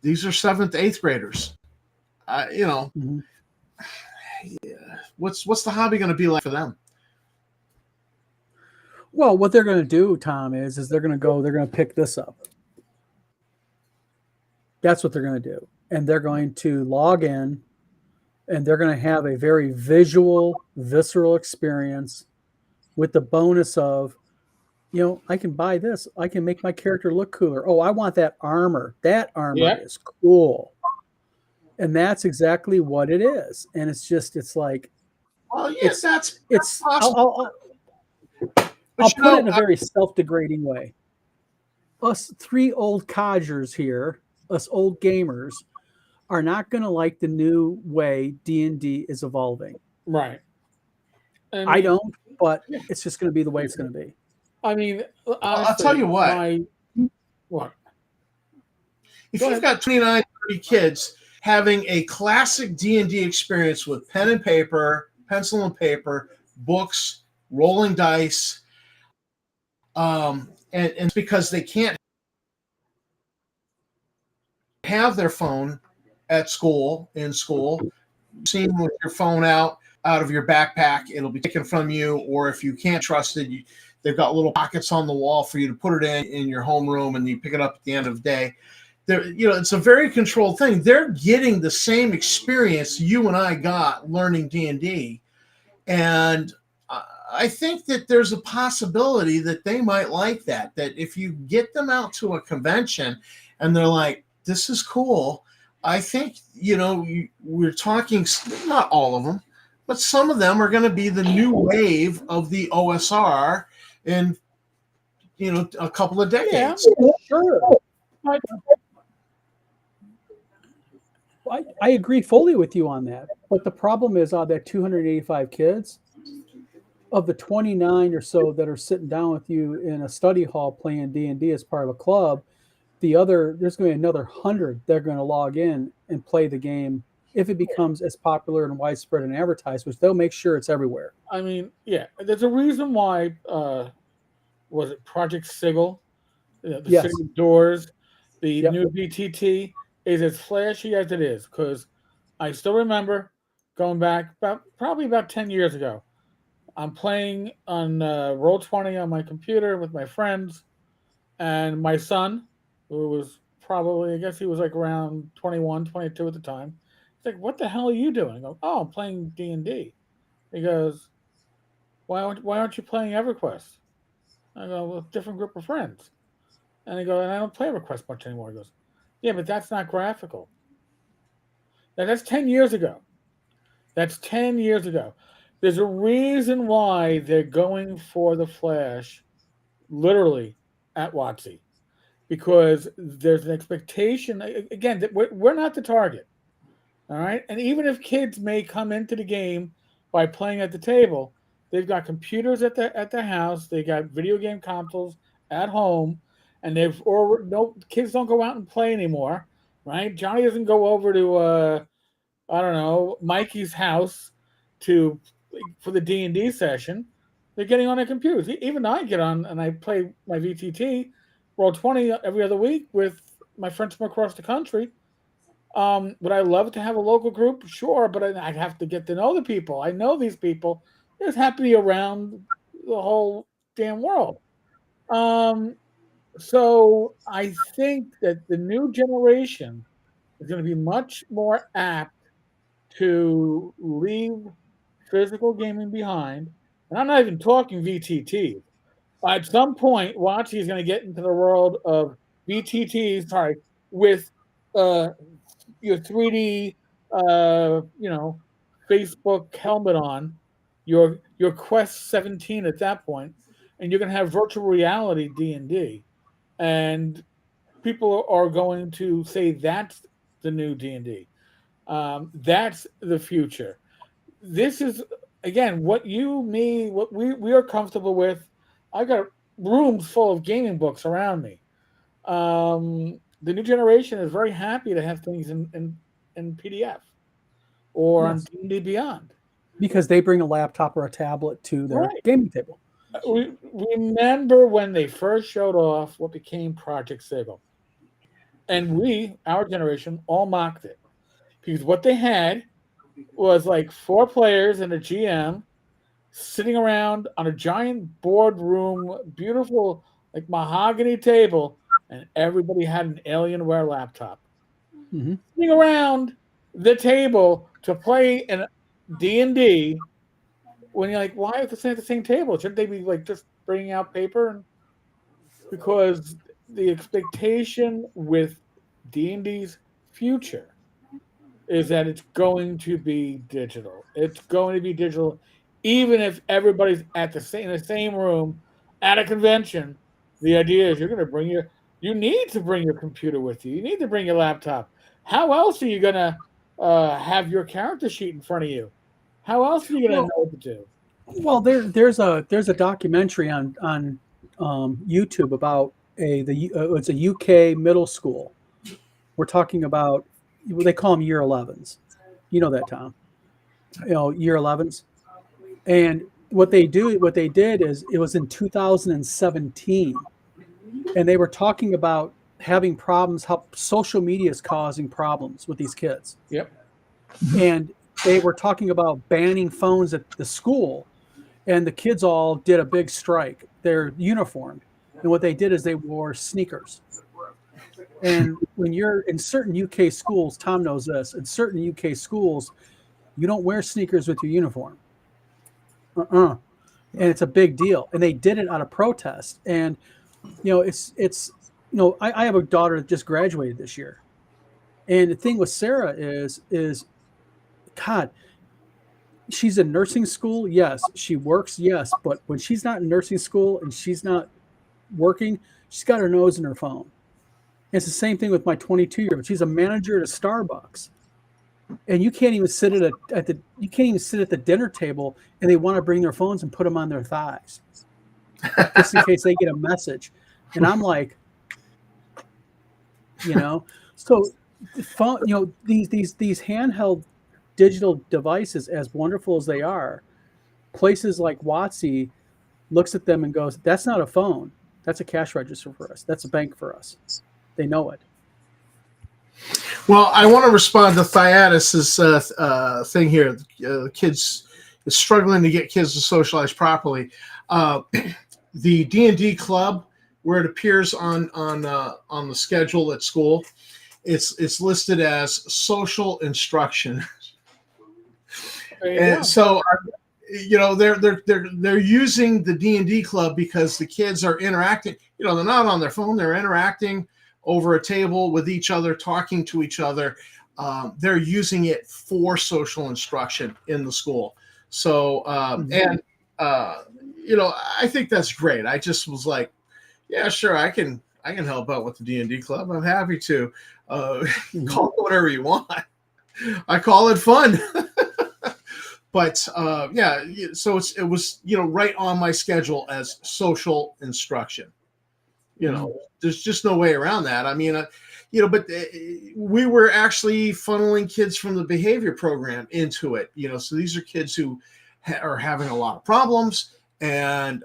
These are 7th, 8th graders. What's the hobby going to be like for them? Well, what they're going to do, Tom, is they're going to pick this up. That's what they're going to do. And they're going to log in, and they're going to have a very visual, visceral experience with the bonus of, I can buy this. I can make my character look cooler. Oh, I want that armor. That armor is cool. And that's exactly what it is. And it's like, well, yes, it's possible. I'll put it in a very self-degrading way. Us 3 old codgers here, us old gamers, are not going to like the new way D&D is evolving. right. I don't, but it's just going to be the way it's going to be. I mean, honestly, I'll tell you what. What? If you've got 29, 30 kids having a classic D&D experience with pen and paper, pencil and paper, books, rolling dice, and it's because they can't have their phone in school, seeing with your phone out of your backpack, it'll be taken from you, or if you can't trust it, they've got little pockets on the wall for you to put it in your homeroom, and you pick it up at the end of the day. It's a very controlled thing. They're getting the same experience you and I got learning D&D, and I think that there's a possibility that they might like that. That if you get them out to a convention, and they're like, "This is cool," I think we're talking, not all of them, but some of them are going to be the new wave of the OSR in a couple of decades. Yeah, sure. I agree fully with you on that. But the problem is, that 285 kids, of the 29 or so that are sitting down with you in a study hall playing D&D as part of a club, there's going to be another 100 that are going to log in and play the game if it becomes as popular and widespread and advertised, which they'll make sure it's everywhere. I mean, yeah, there's a reason why. Was it Project Sigil? The Yes. City of Doors, the Yep. new VTT is as flashy as it is, because I still remember going back probably about 10 years ago. I'm playing on Roll20 on my computer with my friends, and my son, who was probably, I guess he was like around 21, 22 at the time. He's like, "What the hell are you doing?" I go, "Oh, I'm playing D&D." He goes, why aren't you playing EverQuest?" I go, "Well, different group of friends." And I go, "And I don't play EverQuest much anymore." He goes, "Yeah, but that's not graphical." Now, that's 10 years ago. That's 10 years ago. There's a reason why they're going for the Flash literally at WotC, because there's an expectation, again, that we're not the target. All right. And even if kids may come into the game by playing at the table, they've got computers at their house, they got video game consoles at home, and no kids don't go out and play anymore. Right? Johnny doesn't go over to I don't know, Mikey's house for the D&D session. They're getting on their computers. Even I get on and I play my VTT Roll20 every other week with my friends from across the country. Would I love to have a local group? Sure, but I'd have to get to know the people. I know these people. They're just happy around the whole damn world. So I think that the new generation is going to be much more apt to leave physical gaming behind. And I'm not even talking VTT. At some point, WotC is going to get into the world of VTTs, sorry, with your 3D, Facebook helmet on, your Quest 17 at that point, and you're going to have virtual reality D&D, and people are going to say that's the new D&D. That's the future. This is, again, what we are comfortable with. I got rooms full of gaming books around me. The new generation is very happy to have things in PDF or on D&D Beyond, because they bring a laptop or a tablet to their gaming table. Remember when they first showed off what became Project Sigil, and our generation, all mocked it, because what they had was like 4 players and a GM sitting around on a giant boardroom, beautiful like mahogany table, and everybody had an Alienware laptop. Mm-hmm. Sitting around the table to play in D&D, when you're like, why are they sitting at the same table? Shouldn't they be like just bringing out paper? Because the expectation with D&D's future is that it's going to be digital. It's going to be digital, even if everybody's in the same room at a convention. The idea is you need to bring your computer with you. You need to bring your laptop. How else are you going to have your character sheet in front of you? How else are you going to know what to do? Well, there's a documentary on YouTube about it's a UK middle school. We're talking about, they call them year 11s. You know that, Tom. Year 11s. And what they did is, it was in 2017, and they were talking about having problems, how social media is causing problems with these kids. Yep. And they were talking about banning phones at the school, and the kids all did a big strike. They're uniformed, and what they did is they wore sneakers. And when you're in certain UK schools, Tom knows this, in certain UK schools, you don't wear sneakers with your uniform. And it's a big deal. And they did it out of protest. And, I have a daughter that just graduated this year. And the thing with Sarah is, God, she's in nursing school. Yes. She works. Yes. But when she's not in nursing school and she's not working, she's got her nose in her phone. It's the same thing with my 22-year-old. She's a manager at a Starbucks. and you can't even sit at the dinner table, and they want to bring their phones and put them on their thighs just in case they get a message. And I'm like, so the phone, these handheld digital devices, as wonderful as they are, places like WotC looks at them and goes, "That's not a phone. That's a cash register for us. That's a bank for us." They know it. Well, I want to respond to Thyatis's thing here. Kids is struggling to get kids to socialize properly. The D&D club, where it appears on the schedule at school, it's listed as social instruction, and so they're using the D&D club because the kids are interacting. They're not on their phone; they're interacting over a table with each other, talking to each other. They're using it for social instruction in the school. So, I think that's great. I just was like, yeah, sure, I can help out with the D&D club. I'm happy to. Call it whatever you want. I call it fun. But so it was right on my schedule as social instruction. There's just no way around that. I mean, but we were actually funneling kids from the behavior program into it. So these are kids who are having a lot of problems, and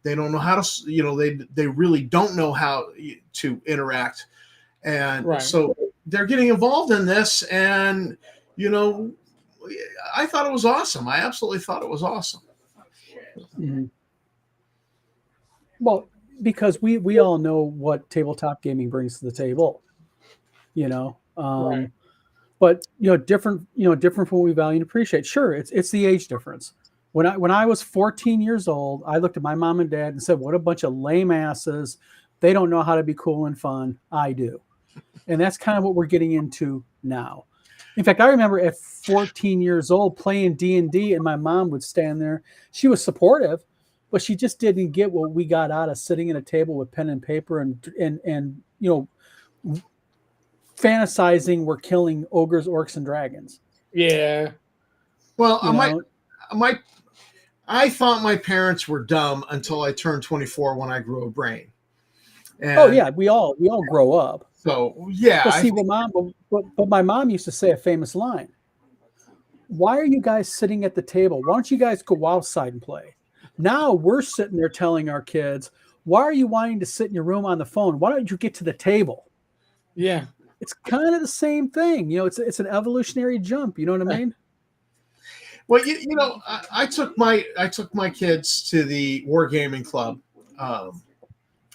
they don't know how to. They really don't know how to interact, and so they're getting involved in this. And I thought it was awesome. I absolutely thought it was awesome. Mm-hmm. Well, because we all know what tabletop gaming brings to the table, but different from what we value and appreciate. Sure, it's the age difference. When I was 14 years old, I looked at my mom and dad and said, "What a bunch of lame asses! They don't know how to be cool and fun. I do," and that's kind of what we're getting into now. In fact, I remember at 14 years old playing D&D, and my mom would stand there. She was supportive, but she just didn't get what we got out of sitting at a table with pen and paper and fantasizing we're killing ogres, orcs, and dragons. Yeah. Well, I thought my parents were dumb until I turned 24 when I grew a brain. And we all grow up. So yeah. But see, but my mom used to say a famous line. Why are you guys sitting at the table? Why don't you guys go outside and play? Now we're sitting there telling our kids, why are you wanting to sit in your room on the phone? Why don't you get to the table? Yeah. It's kind of the same thing. It's an evolutionary jump. You know what I mean? Well, I took my kids to the Wargaming Club.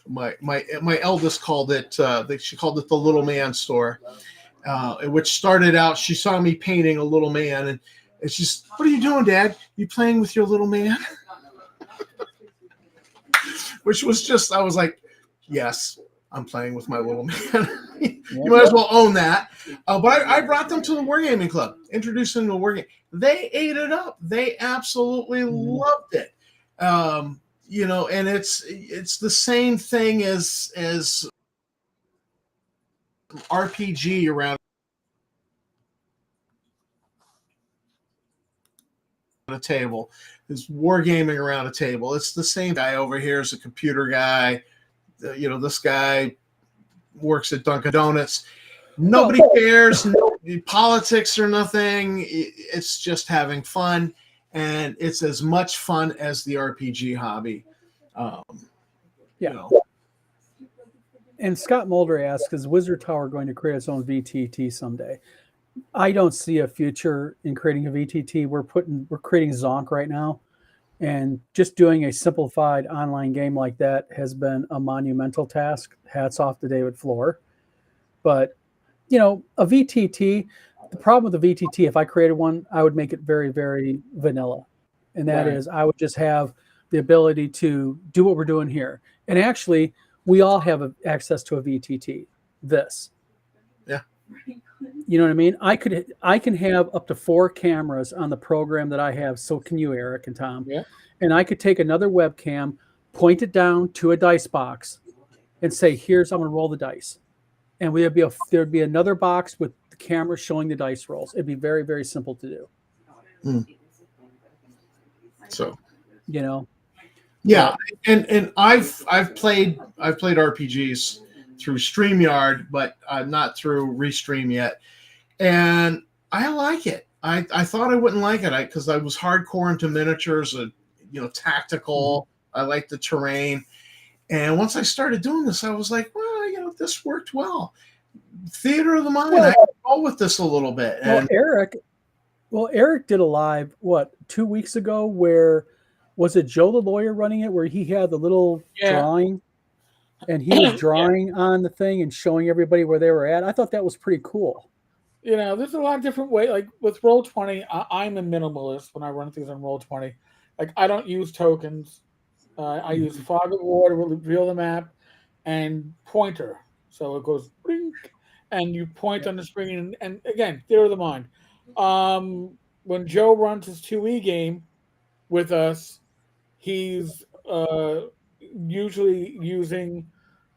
My eldest called it. She called it the Little Man Store, which started out. She saw me painting a little man, and she's, "What are you doing, Dad? You playing with your little man?" Which was just, I was like, "Yes, I'm playing with my little man." You might as well own that. But I brought them to the Wargaming Club, introduced them to Wargaming. They ate it up. They absolutely loved it. And it's the same thing as RPG around a table. There's wargaming around a table. It's the same guy over here is a computer guy. This guy works at Dunkin' Donuts. Nobody cares. No politics or nothing. It's just having fun. And it's as much fun as the RPG hobby. And Scott Mulder asks, is Wizard Tower going to create its own VTT someday? I don't see a future in creating a VTT. We're creating Zonk right now. And just doing a simplified online game like that has been a monumental task. Hats off to David Floor. But, a VTT, the problem with the VTT, if I created one, I would make it very, very vanilla. And that is, I would just have the ability to do what we're doing here. And actually, we all have access to a VTT. Yeah. You know what I mean? I can have up to 4 cameras on the program that I have. So can you, Eric and Tom? Yeah. And I could take another webcam, point it down to a dice box, and say, "Here's I'm going to roll the dice." And there'd be another box with the camera showing the dice rolls. It'd be very, very simple to do. So, you know, yeah, and I've played RPGs through StreamYard, but not through Restream yet, and I like it. I thought I wouldn't like it because I was hardcore into miniatures, tactical. I like the terrain, and once I started doing this, I was like, well, this worked well. Theater of the mind. I can go with this a little bit. And Eric did a live 2 weeks ago where was it Joe the lawyer running it where he had the little drawing and he was drawing on the thing and showing everybody where they were at. I thought that was pretty cool. There's a lot of different ways. Like with Roll20, I'm a minimalist when I run things on Roll20. Like I don't use tokens. I use fog of war to reveal the map and pointer. So it goes blink, and you point on the screen. And again, theater of the mind. When Joe runs his 2E game with us, he's usually using,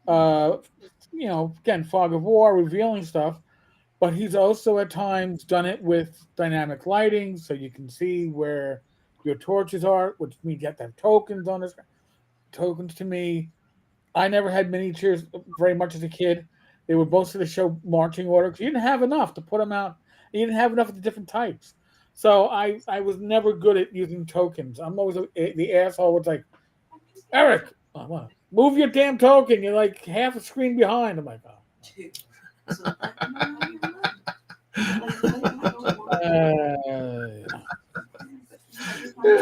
again, fog of war, revealing stuff. But he's also at times done it with dynamic lighting, so you can see where your torches are, which means you have to have tokens on this. Tokens to me, I never had miniatures very much as a kid. They were mostly to show marching order because you didn't have enough to put them out. You didn't have enough of the different types. So I was never good at using tokens. I'm always the asshole was like, Eric, move your damn token. You're like half a screen behind. I'm like,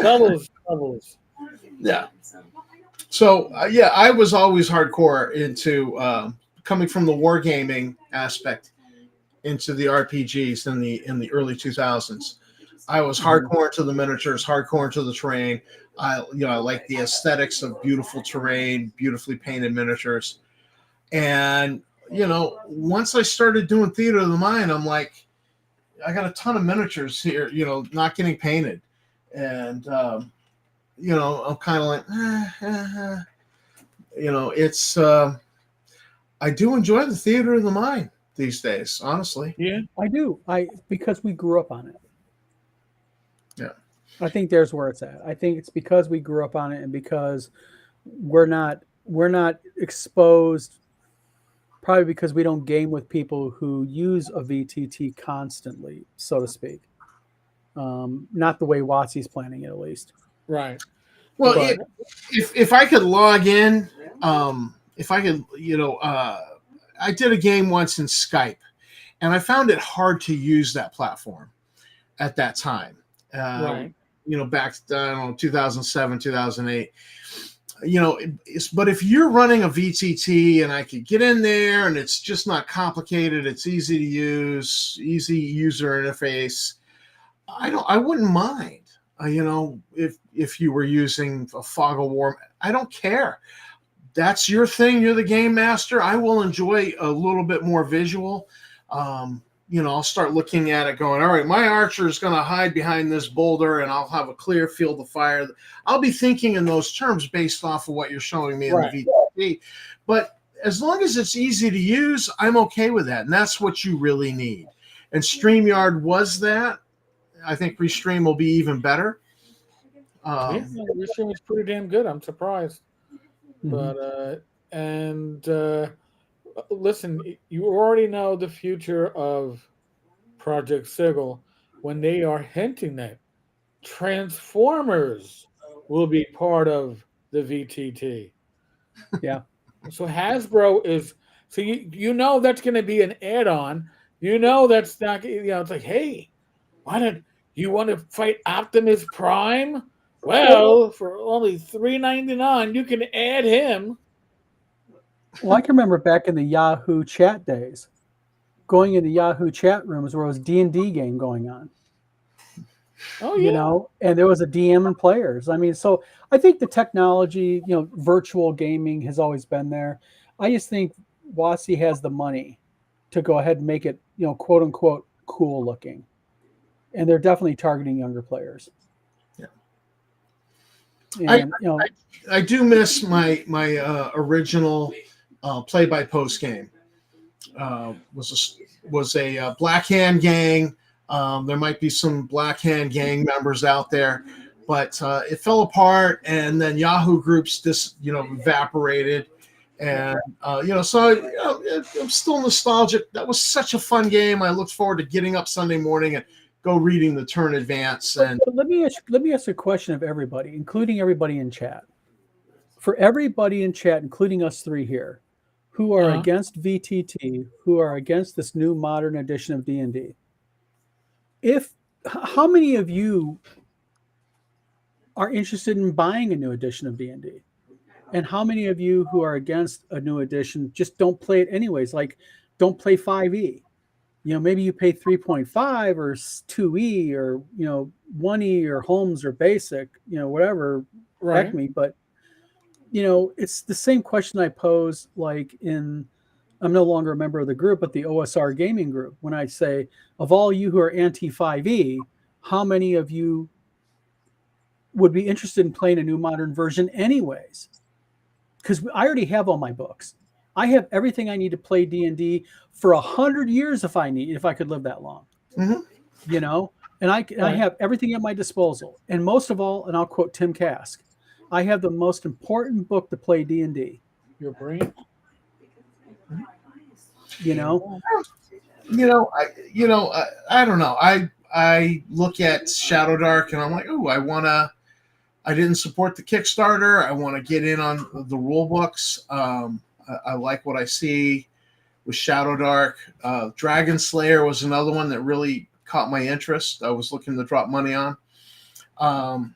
troubles. Yeah. So I was always hardcore into coming from the wargaming aspect into the RPGs in the early 2000s. I was hardcore to the miniatures, hardcore to the terrain. I like the aesthetics of beautiful terrain, beautifully painted miniatures. And once I started doing Theater of the Mind, I'm like, I got a ton of miniatures here, not getting painted. And, I'm kind of like, it's, I do enjoy the Theater of the Mind these days, honestly. Yeah, I do. Because we grew up on it. Yeah. I think there's where it's at. I think it's because we grew up on it and because we're not exposed. Probably because we don't game with people who use a VTT constantly, so to speak. Not the way Watsy's planning it, at least. Right. Well, if I could log in, if I could, I did a game once in Skype, and I found it hard to use that platform at that time. Right. Back, 2007, 2008. But if you're running a VTT and I could get in there and it's just not complicated, it's easy to use, easy user interface, I wouldn't mind. If you were using a fog of war, I don't care. That's your thing. You're the game master. I will enjoy a little bit more visual. I'll start looking at it going, all right, my archer is going to hide behind this boulder and I'll have a clear field of fire. I'll be thinking in those terms based off of what you're showing me in the VTT. But as long as it's easy to use, I'm okay with that. And that's what you really need. And StreamYard was that. I think Restream will be even better. Restream is pretty damn good. I'm surprised. But listen, you already know the future of Project Sigil when they are hinting that Transformers will be part of the VTT. Yeah. So Hasbro is so you know that's going to be an add-on. That's not it's like, hey, why don't you want to fight Optimus Prime? Well, for only $3.99, you can add him. Well, I can remember back in the Yahoo chat days, going into Yahoo chat rooms where it was D&D game going on. Oh, yeah. And there was a DM and players. I mean, so I think the technology, virtual gaming has always been there. I just think WotC has the money to go ahead and make it, quote unquote, cool looking. And they're definitely targeting younger players. Yeah. And, I do miss my original play-by-post game. was a Black Hand gang. There might be some Black Hand gang members out there, but it fell apart, and then Yahoo groups just evaporated, and so I'm still nostalgic. That was such a fun game. I looked forward to getting up Sunday morning and go reading the turn advance. And but let me ask a question of everybody, including everybody in chat. For everybody in chat, including us three here, who are against VTT, who are against this new modern edition of D&D, how many of you are interested in buying a new edition of D&D? And how many of you who are against a new edition just don't play it anyways? Like, don't play 5e. Maybe you pay 3.5 or 2e or 1e or Homes or Basic, whatever. Right. Heck me, but it's the same question I pose. Like I'm no longer a member of the group, but the OSR gaming group. When I say, of all you who are anti 5e, how many of you would be interested in playing a new modern version anyways? Because I already have all my books. I have everything I need to play D&D for 100 years if I could live that long. Mm-hmm. And I have everything at my disposal. And most of all, and I'll quote Tim Kask, I have the most important book to play D&D. Your brain. I don't know. I look at Shadow Dark and I'm like, I didn't support the Kickstarter. I want to get in on the rule books. I like what I see with Shadow Dark. Dragon Slayer was another one that really caught my interest. I was looking to drop money on. I'm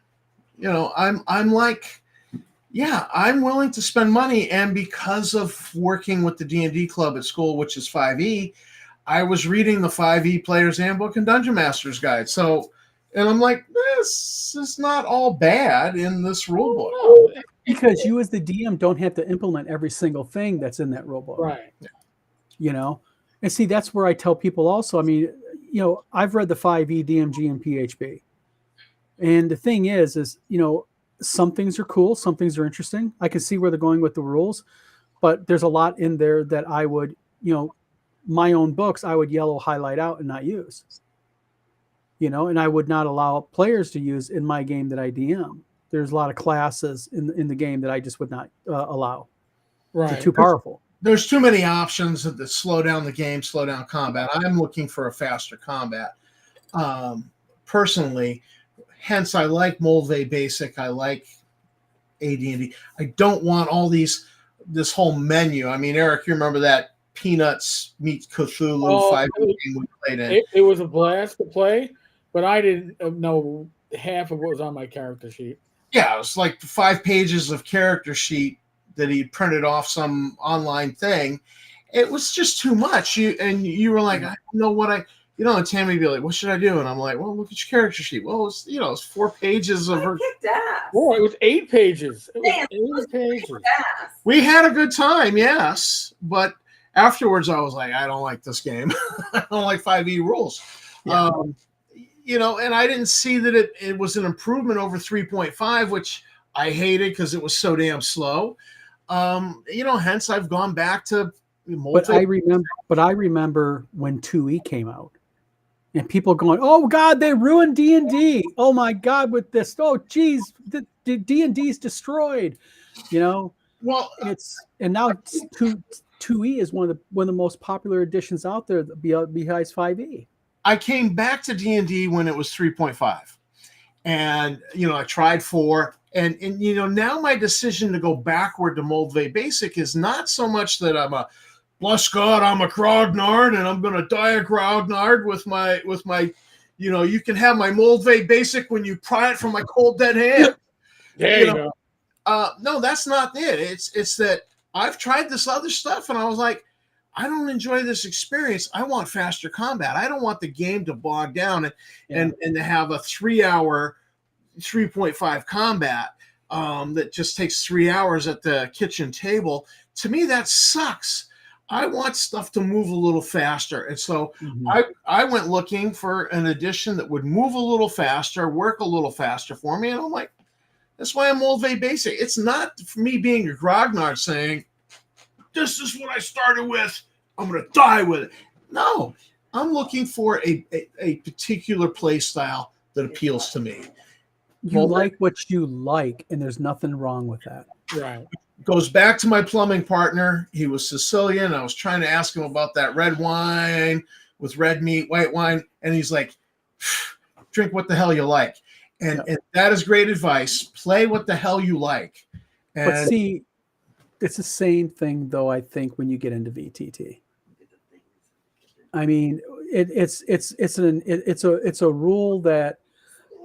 like, yeah, I'm willing to spend money. And because of working with the D&D club at school, which is 5e, I was reading the 5e Player's Handbook and Dungeon Master's Guide. And I'm like, this is not all bad in this rule book. Because you as the DM don't have to implement every single thing that's in that rule book. Right. And see, that's where I tell people also, I mean, I've read the 5e, DMG, and PHP. And the thing is, some things are cool, some things are interesting. I can see where they're going with the rules, but there's a lot in there that I would, my own books, I would yellow highlight out and not use. And I would not allow players to use in my game that I DM. There's a lot of classes in the game that I just would not allow. Right. They're too powerful. There's too many options that slow down the game, slow down combat. I'm looking for a faster combat. Personally, hence I like Moldvay Basic. I like AD&D. I don't want this whole menu. I mean, Eric, you remember that Peanuts meets Cthulhu 5e game we played in? It was a blast to play, but I didn't know half of what was on my character sheet. Yeah, it was like 5 pages of character sheet that he printed off some online thing. It was just too much. You were like, I don't know what and Tammy would be like, what should I do? And I'm like, well, look at your character sheet. Well, it's 4 pages of her. Oh, it was 8 pages. It was 8 pages. We had a good time, yes. But afterwards I was like, I don't like this game. I don't like 5e rules. Yeah. And I didn't see that it was an improvement over 3.5, which I hated because it was so damn slow. Hence I've gone back to But I remember when 2E came out and people going, oh God, they ruined D&D. Oh my God, with this. Oh geez, the D&D's destroyed. Well, and now 2E is one of the most popular editions out there besides 5E. I came back to D&D when it was 3.5, and I tried 4, and now my decision to go backward to Moldvay Basic is not so much that I'm bless God, I'm a grognard and I'm going to die a grognard with my you can have my Moldvay Basic when you pry it from my cold dead hand. There you go. No, that's not it. It's that I've tried this other stuff and I was like, I don't enjoy this experience. I want faster combat. I don't want the game to bog down and to have a 3-hour 3.5 combat that just takes 3 hours at the kitchen table. To me, that sucks. I want stuff to move a little faster. And so I went looking for an edition that would move a little faster, work a little faster for me. And I'm like, that's why I'm Moldvay Basic. It's not for me being a grognard saying, this is what I started with. I'm going to die with it. No, I'm looking for a particular play style that appeals to me. You like what you like, and there's nothing wrong with that. Right. Goes back to my plumbing partner. He was Sicilian. I was trying to ask him about that red wine with red meat, white wine, and he's like, drink what the hell you like. And that is great advice. Play what the hell you like. And but see, it's the same thing, though, I think, when you get into VTT. I mean, it's a rule that,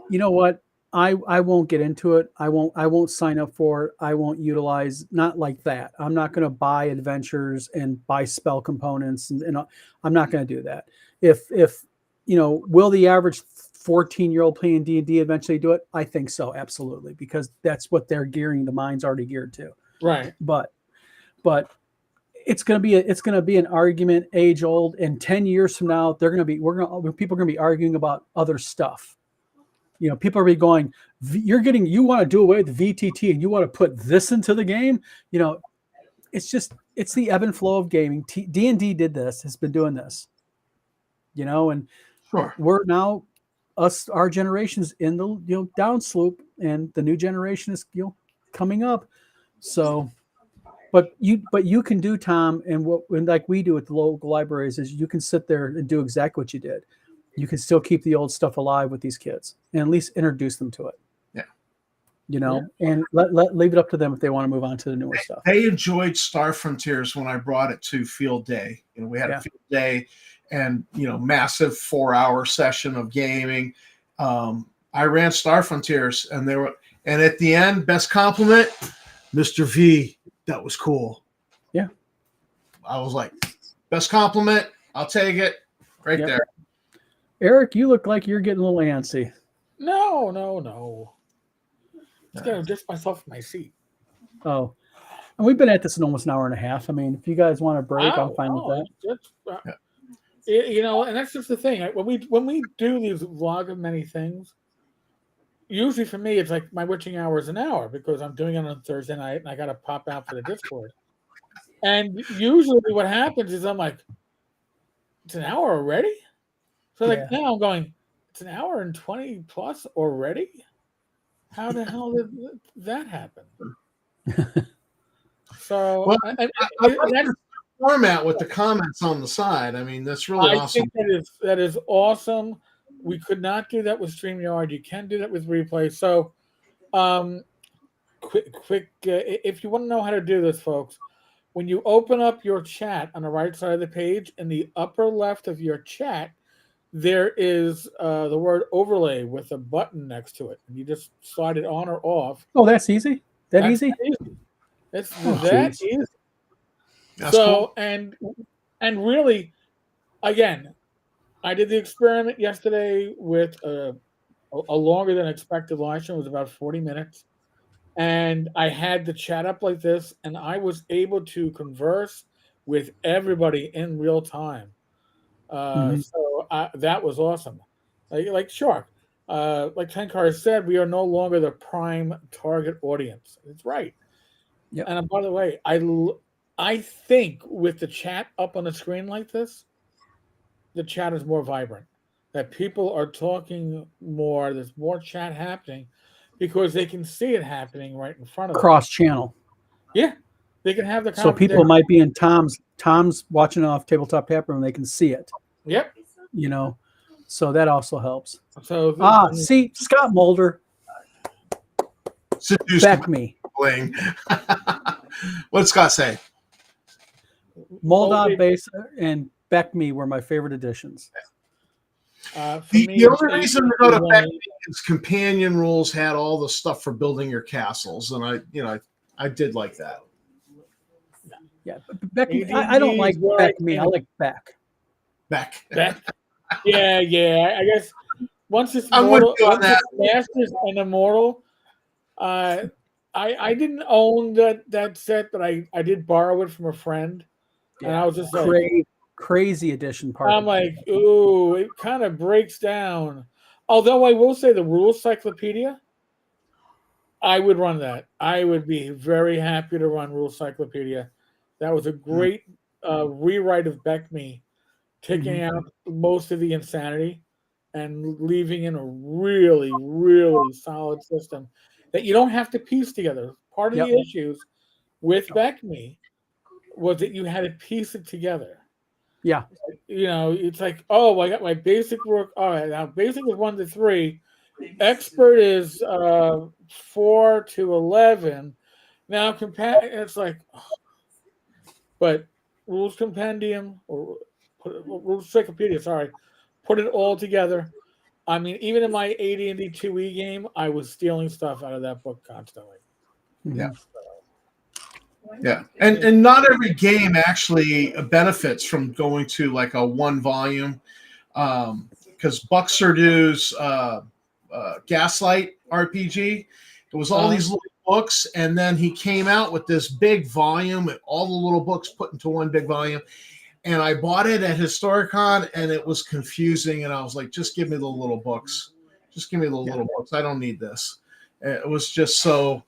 you know what, I won't get into it. I won't sign up for it. I won't utilize, not like that. I'm not going to buy adventures and buy spell components, and I'm not going to do that. If will the average 14-year-old playing D&D eventually do it? I think so, absolutely, because that's what they're gearing. The mind's already geared to. Right. But it's going to be an argument age old. And 10 years from now, people are going to be arguing about other stuff. People are going, you want to do away with the VTT and you want to put this into the game. It's the ebb and flow of gaming. D&D did this, has been doing this, and sure. We're now our generation's in the downslope, and the new generation is coming up. So, but you can do, Tom, and like we do at the local libraries, is you can sit there and do exactly what you did. You can still keep the old stuff alive with these kids and at least introduce them to it. Yeah. And leave it up to them if they want to move on to the newer stuff. They enjoyed Star Frontiers when I brought it to Field Day. We had a Field Day and, massive 4-hour session of gaming. I ran Star Frontiers and at the end, best compliment, Mr. V, that was cool. Yeah. I was like, best compliment, I'll take it right there. Eric, you look like you're getting a little antsy. No. Just gotta adjust myself in my seat. Oh, and we've been at this in almost an hour and a half. I mean, if you guys want a break, I'm fine with that. And that's just the thing. When we do these vlog of many things, usually for me, it's like my witching hour is an hour because I'm doing it on Thursday night and I got to pop out for the Discord. And usually what happens is I'm like, it's an hour already? So now I'm going, it's an hour and 20 plus already? How the hell did that happen? So I like the format with the comments on the side. I mean, that's really awesome. I think that is awesome. We could not do that with StreamYard. You can do that with replay. So, quick, if you want to know how to do this, folks, when you open up your chat on the right side of the page, in the upper left of your chat, there is the word overlay with a button next to it, and you just slide it on or off. Oh, that's easy. That's easy. It's that easy. That's cool. and really, again, I did the experiment yesterday with a longer than expected live stream. It was about 40 minutes, and I had the chat up like this, and I was able to converse with everybody in real time. So that was awesome. Like Shark, like Tenkar said, we are no longer the prime target audience. It's right. Yep. And by the way, I think with the chat up on the screen like this, the chat is more vibrant. That people are talking more. There's more chat happening because they can see it happening right in front of them. Cross channel. Yeah, they can have the. So people might be in Tom's watching off Tabletop Tap Room. They can see it. Yep. So that also helps. So see, Scott Mulder. Back me. What'd Scott say? Moldov Base and Beck Me were my favorite additions. The only reason to go to Beck Me is companion rules had all the stuff for building your castles, and I did like that. Yeah, Beck Me. I don't like Beck Me. I like Beck. Beck. Yeah. I guess once it's Masters and Immortal, I didn't own that set, but I did borrow it from a friend, and I was just like crazy edition part. I'm like, ooh, it kind of breaks down. Although I will say the Rules Cyclopedia, I would run that. I would be very happy to run Rules Cyclopedia. That was a great rewrite of Beckme, taking Mhm. out most of the insanity and leaving in a really, really solid system that you don't have to piece together. Part of Yep. the issues with Beckme was that you had to piece it together. Yeah. It's like, oh, I got my basic work. All right, now basic is 1 to 3. Expert is 4 to 11. Now it's like, but rules compendium or rules encyclopedia. Sorry, put it all together. I mean, even in my AD&D 2E game, I was stealing stuff out of that book constantly. Yeah. Mhm. Yeah, and not every game actually benefits from going to like a one volume, because Buck Surdou's Gaslight RPG, it was all these little books, and then he came out with this big volume, and all the little books put into one big volume. And I bought it at Historicon, and it was confusing, and I was like, just give me the little books, just give me the little books. I don't need this. It was just so.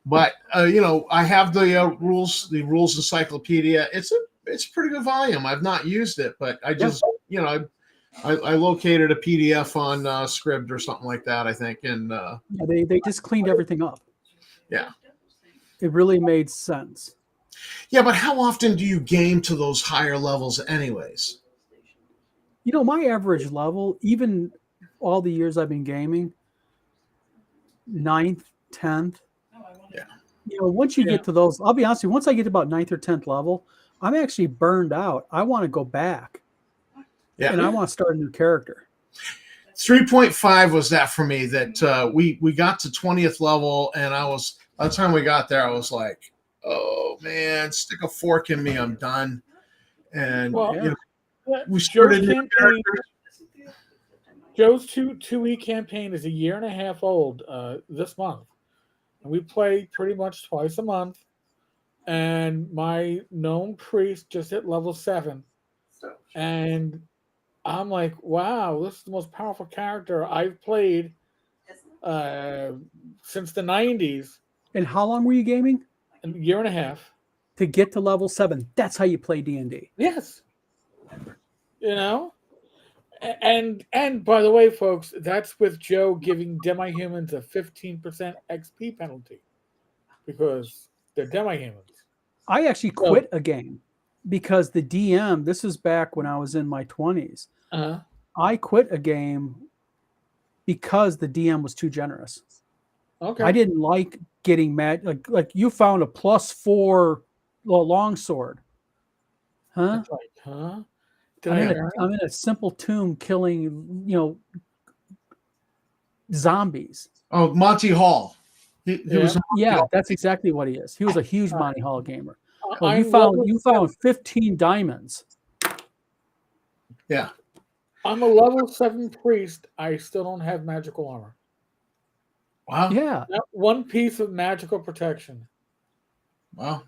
But I have the rules encyclopedia. It's a pretty good volume. I've not used it, but I just I located a PDF on Scribd or something like that, I think, and Yeah, they just cleaned everything up. yeah. It really made sense. Yeah, but how often do you game to those higher levels, anyways? My average level, even all the years I've been gaming, 9th, 10th. Yeah. Once you get to those, I'll be honest with you, once I get to about 9th or 10th level, I'm actually burned out. I want to go back. Yeah. And I want to start a new character. 3.5 was that for me, that we got to 20th level, and by the time we got there, I was like, oh man, stick a fork in me, I'm done. And we started new characters. Joe's 2E campaign is a year and a half old this month. And we play pretty much twice a month. And my gnome priest just hit level 7. And I'm like, wow, this is the most powerful character I've played since the 90s. And how long were you gaming? A year and a half. To get to level 7. That's how you play D&D. Yes. And by the way, folks, that's with Joe giving demi-humans a 15% XP penalty because they're demi-humans. I actually quit a game because the DM, this is back when I was in my 20s. I quit a game because the DM was too generous. Okay. I didn't like getting mad. Like you found a +4 longsword. Huh? I'm in a simple tomb killing, zombies. Oh, Monty Hall. He was. That's exactly what he is. He was a huge Monty Hall gamer. Well, you found 15 diamonds. Yeah. I'm a level 7 priest. I still don't have magical armor. Wow. Yeah. Not one piece of magical protection. Wow.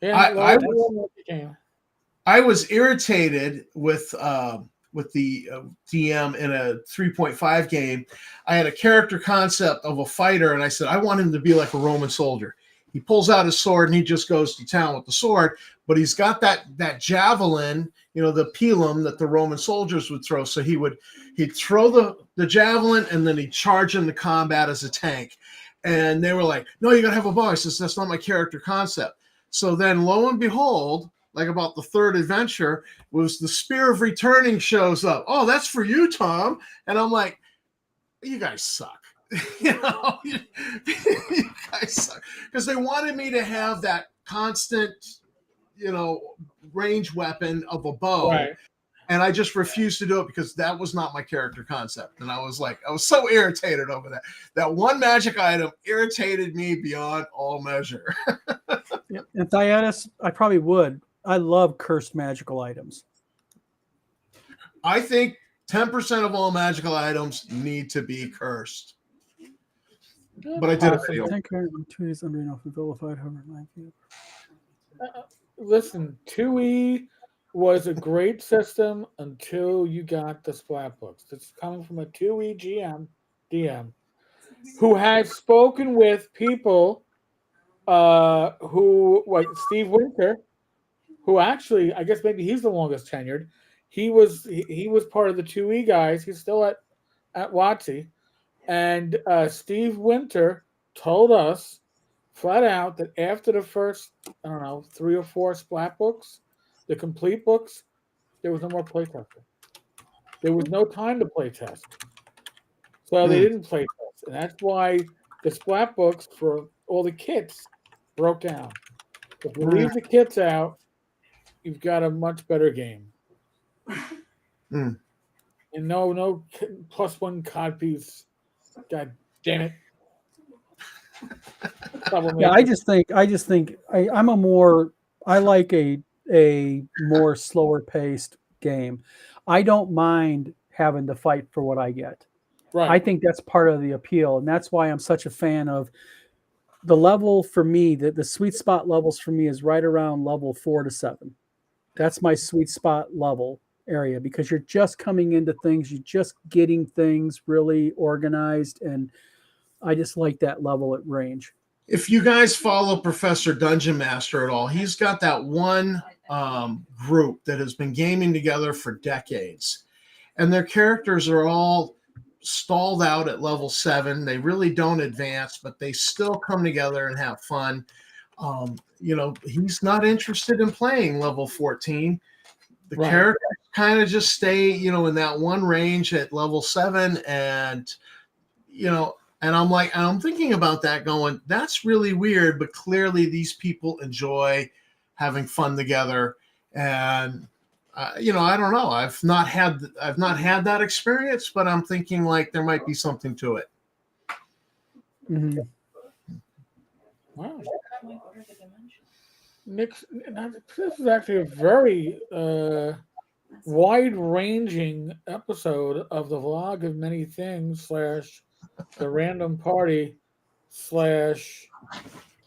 Yeah. I was irritated with the DM in a 3.5 game. I had a character concept of a fighter, and I said, I want him to be like a Roman soldier. He pulls out his sword, and he just goes to town with the sword, but he's got that javelin, the pilum that the Roman soldiers would throw. So he'd throw the javelin, and then he'd charge into combat as a tank. And they were like, no, you got to have a bow. I says, that's not my character concept. So then, lo and behold, like about the third adventure, was the Spear of Returning shows up. Oh, that's for you, Tom. And I'm like, you guys suck. You guys suck. Because they wanted me to have that constant, range weapon of a bow. Right. And I just refused to do it because that was not my character concept. And I was so irritated over that. That one magic item irritated me beyond all measure. And Thyatis, I probably would. I love cursed magical items. I think 10% of all magical items need to be cursed. But I did a video. Listen, 2E was a great system until you got the splat books. This is coming from a 2E DM, who has spoken with people who, like Steve Winter, who actually, I guess maybe he's the longest tenured. He was part of the 2E guys. He's still at WotC. And Steve Winter told us flat out that after the first, I don't know, 3 or 4 splat books, the complete books, there was no more playtesting. There was no time to play test. So they didn't play test. And that's why the splat books for all the kits broke down. If you leave the kits out, you've got a much better game. And no +1 cod piece. God damn it. Yeah, I just think I like a more slower paced game. I don't mind having to fight for what I get. Right. I think that's part of the appeal, and that's why I'm such a fan of the level for me. The sweet spot levels for me is right around level 4 to 7. That's my sweet spot level area, because you're just coming into things, you're just getting things really organized, and I just like that level at range. If you guys follow Professor Dungeon Master at all, he's got that one group that has been gaming together for decades, and their characters are all stalled out at level 7. They really don't advance, but they still come together and have fun. He's not interested in playing level 14. The characters kind of just stay, in that one range at level 7, and and I'm thinking about that going, that's really weird, but clearly these people enjoy having fun together. And, I don't know. I've not had that experience, but I'm thinking like there might be something to it. Mm-hmm. Wow. Nick, this is actually a very wide-ranging episode of the Vlog of Many Things / the Random Party /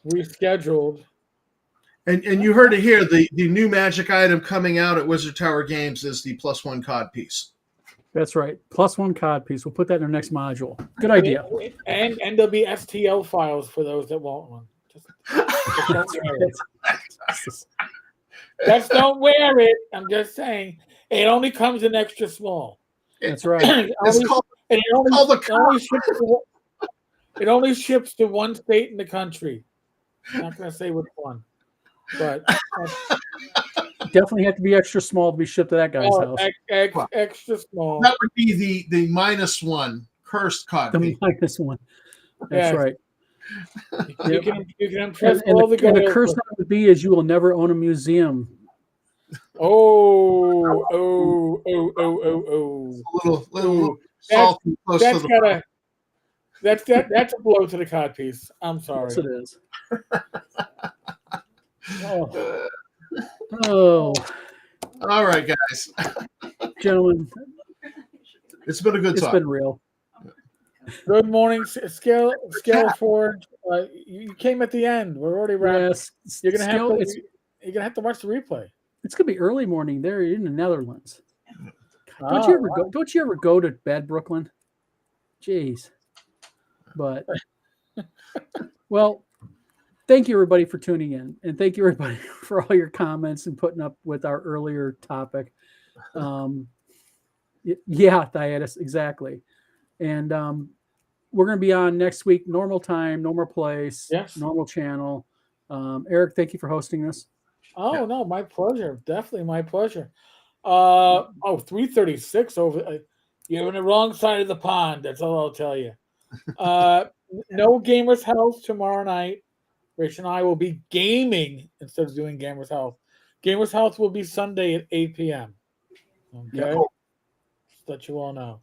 rescheduled. And you heard it here. The new magic item coming out at Wizard Tower Games is the +1 cod piece. That's right. +1 cod piece. We'll put that in our next module. Good idea. And there'll be STL files for those that want one. Just don't wear it. Just don't wear it. I'm just saying. It only comes in extra small. That's right. It only ships to one state in the country. I'm not going to say which one. But definitely have to be extra small to be shipped to that guy's house. Extra small. That would be the -1 cursed cod. The -1. That's right. You can impress and all the guys. And the curse that would be is you will never own a museum. Oh. A little salty close to the that's a blow to the cod piece. I'm sorry. Yes, it is. Oh. All right, guys. Gentlemen. It's been a good talk. It's been real. Good morning, Scale Forge. You came at the end. We're already wrapped. Yes. You're gonna have to watch the replay. It's gonna be early morning there in the Netherlands. Don't you ever go to bed, Brooklyn? Jeez. But well, thank you everybody for tuning in, and thank you everybody for all your comments and putting up with our earlier topic. Yeah, Thaddeus, exactly. And we're going to be on next week, normal time, normal place, normal channel. Eric, thank you for hosting this. Oh, no, my pleasure. Definitely my pleasure. 3:36 over. You're on the wrong side of the pond. That's all I'll tell you. No Gamers Health tomorrow night. Rich and I will be gaming instead of doing Gamers Health. Gamers Health will be Sunday at 8 p.m. Okay? Just let you all know.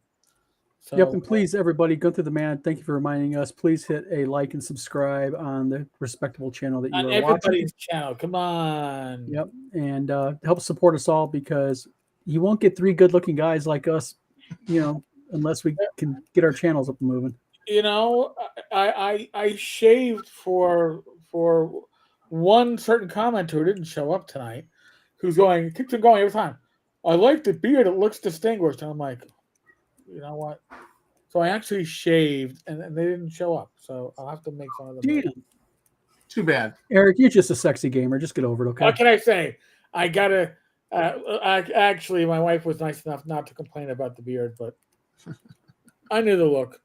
So, yep, and please, everybody, go through the man. Thank you for reminding us. Please hit a like and subscribe on the respectable channel that you are watching. On everybody's channel. Come on. Yep, and help support us all, because you won't get 3 good-looking guys like us, unless we can get our channels up and moving. I shaved for one certain commenter who didn't show up tonight, who's keeps on going every time. I like the beard; it looks distinguished. And I'm like, you know what? So I actually shaved, and they didn't show up. So I'll have to make fun of them. Too bad. Eric, you're just a sexy gamer. Just get over it, okay? What can I say? I gotta. Actually, my wife was nice enough not to complain about the beard, but I knew the look.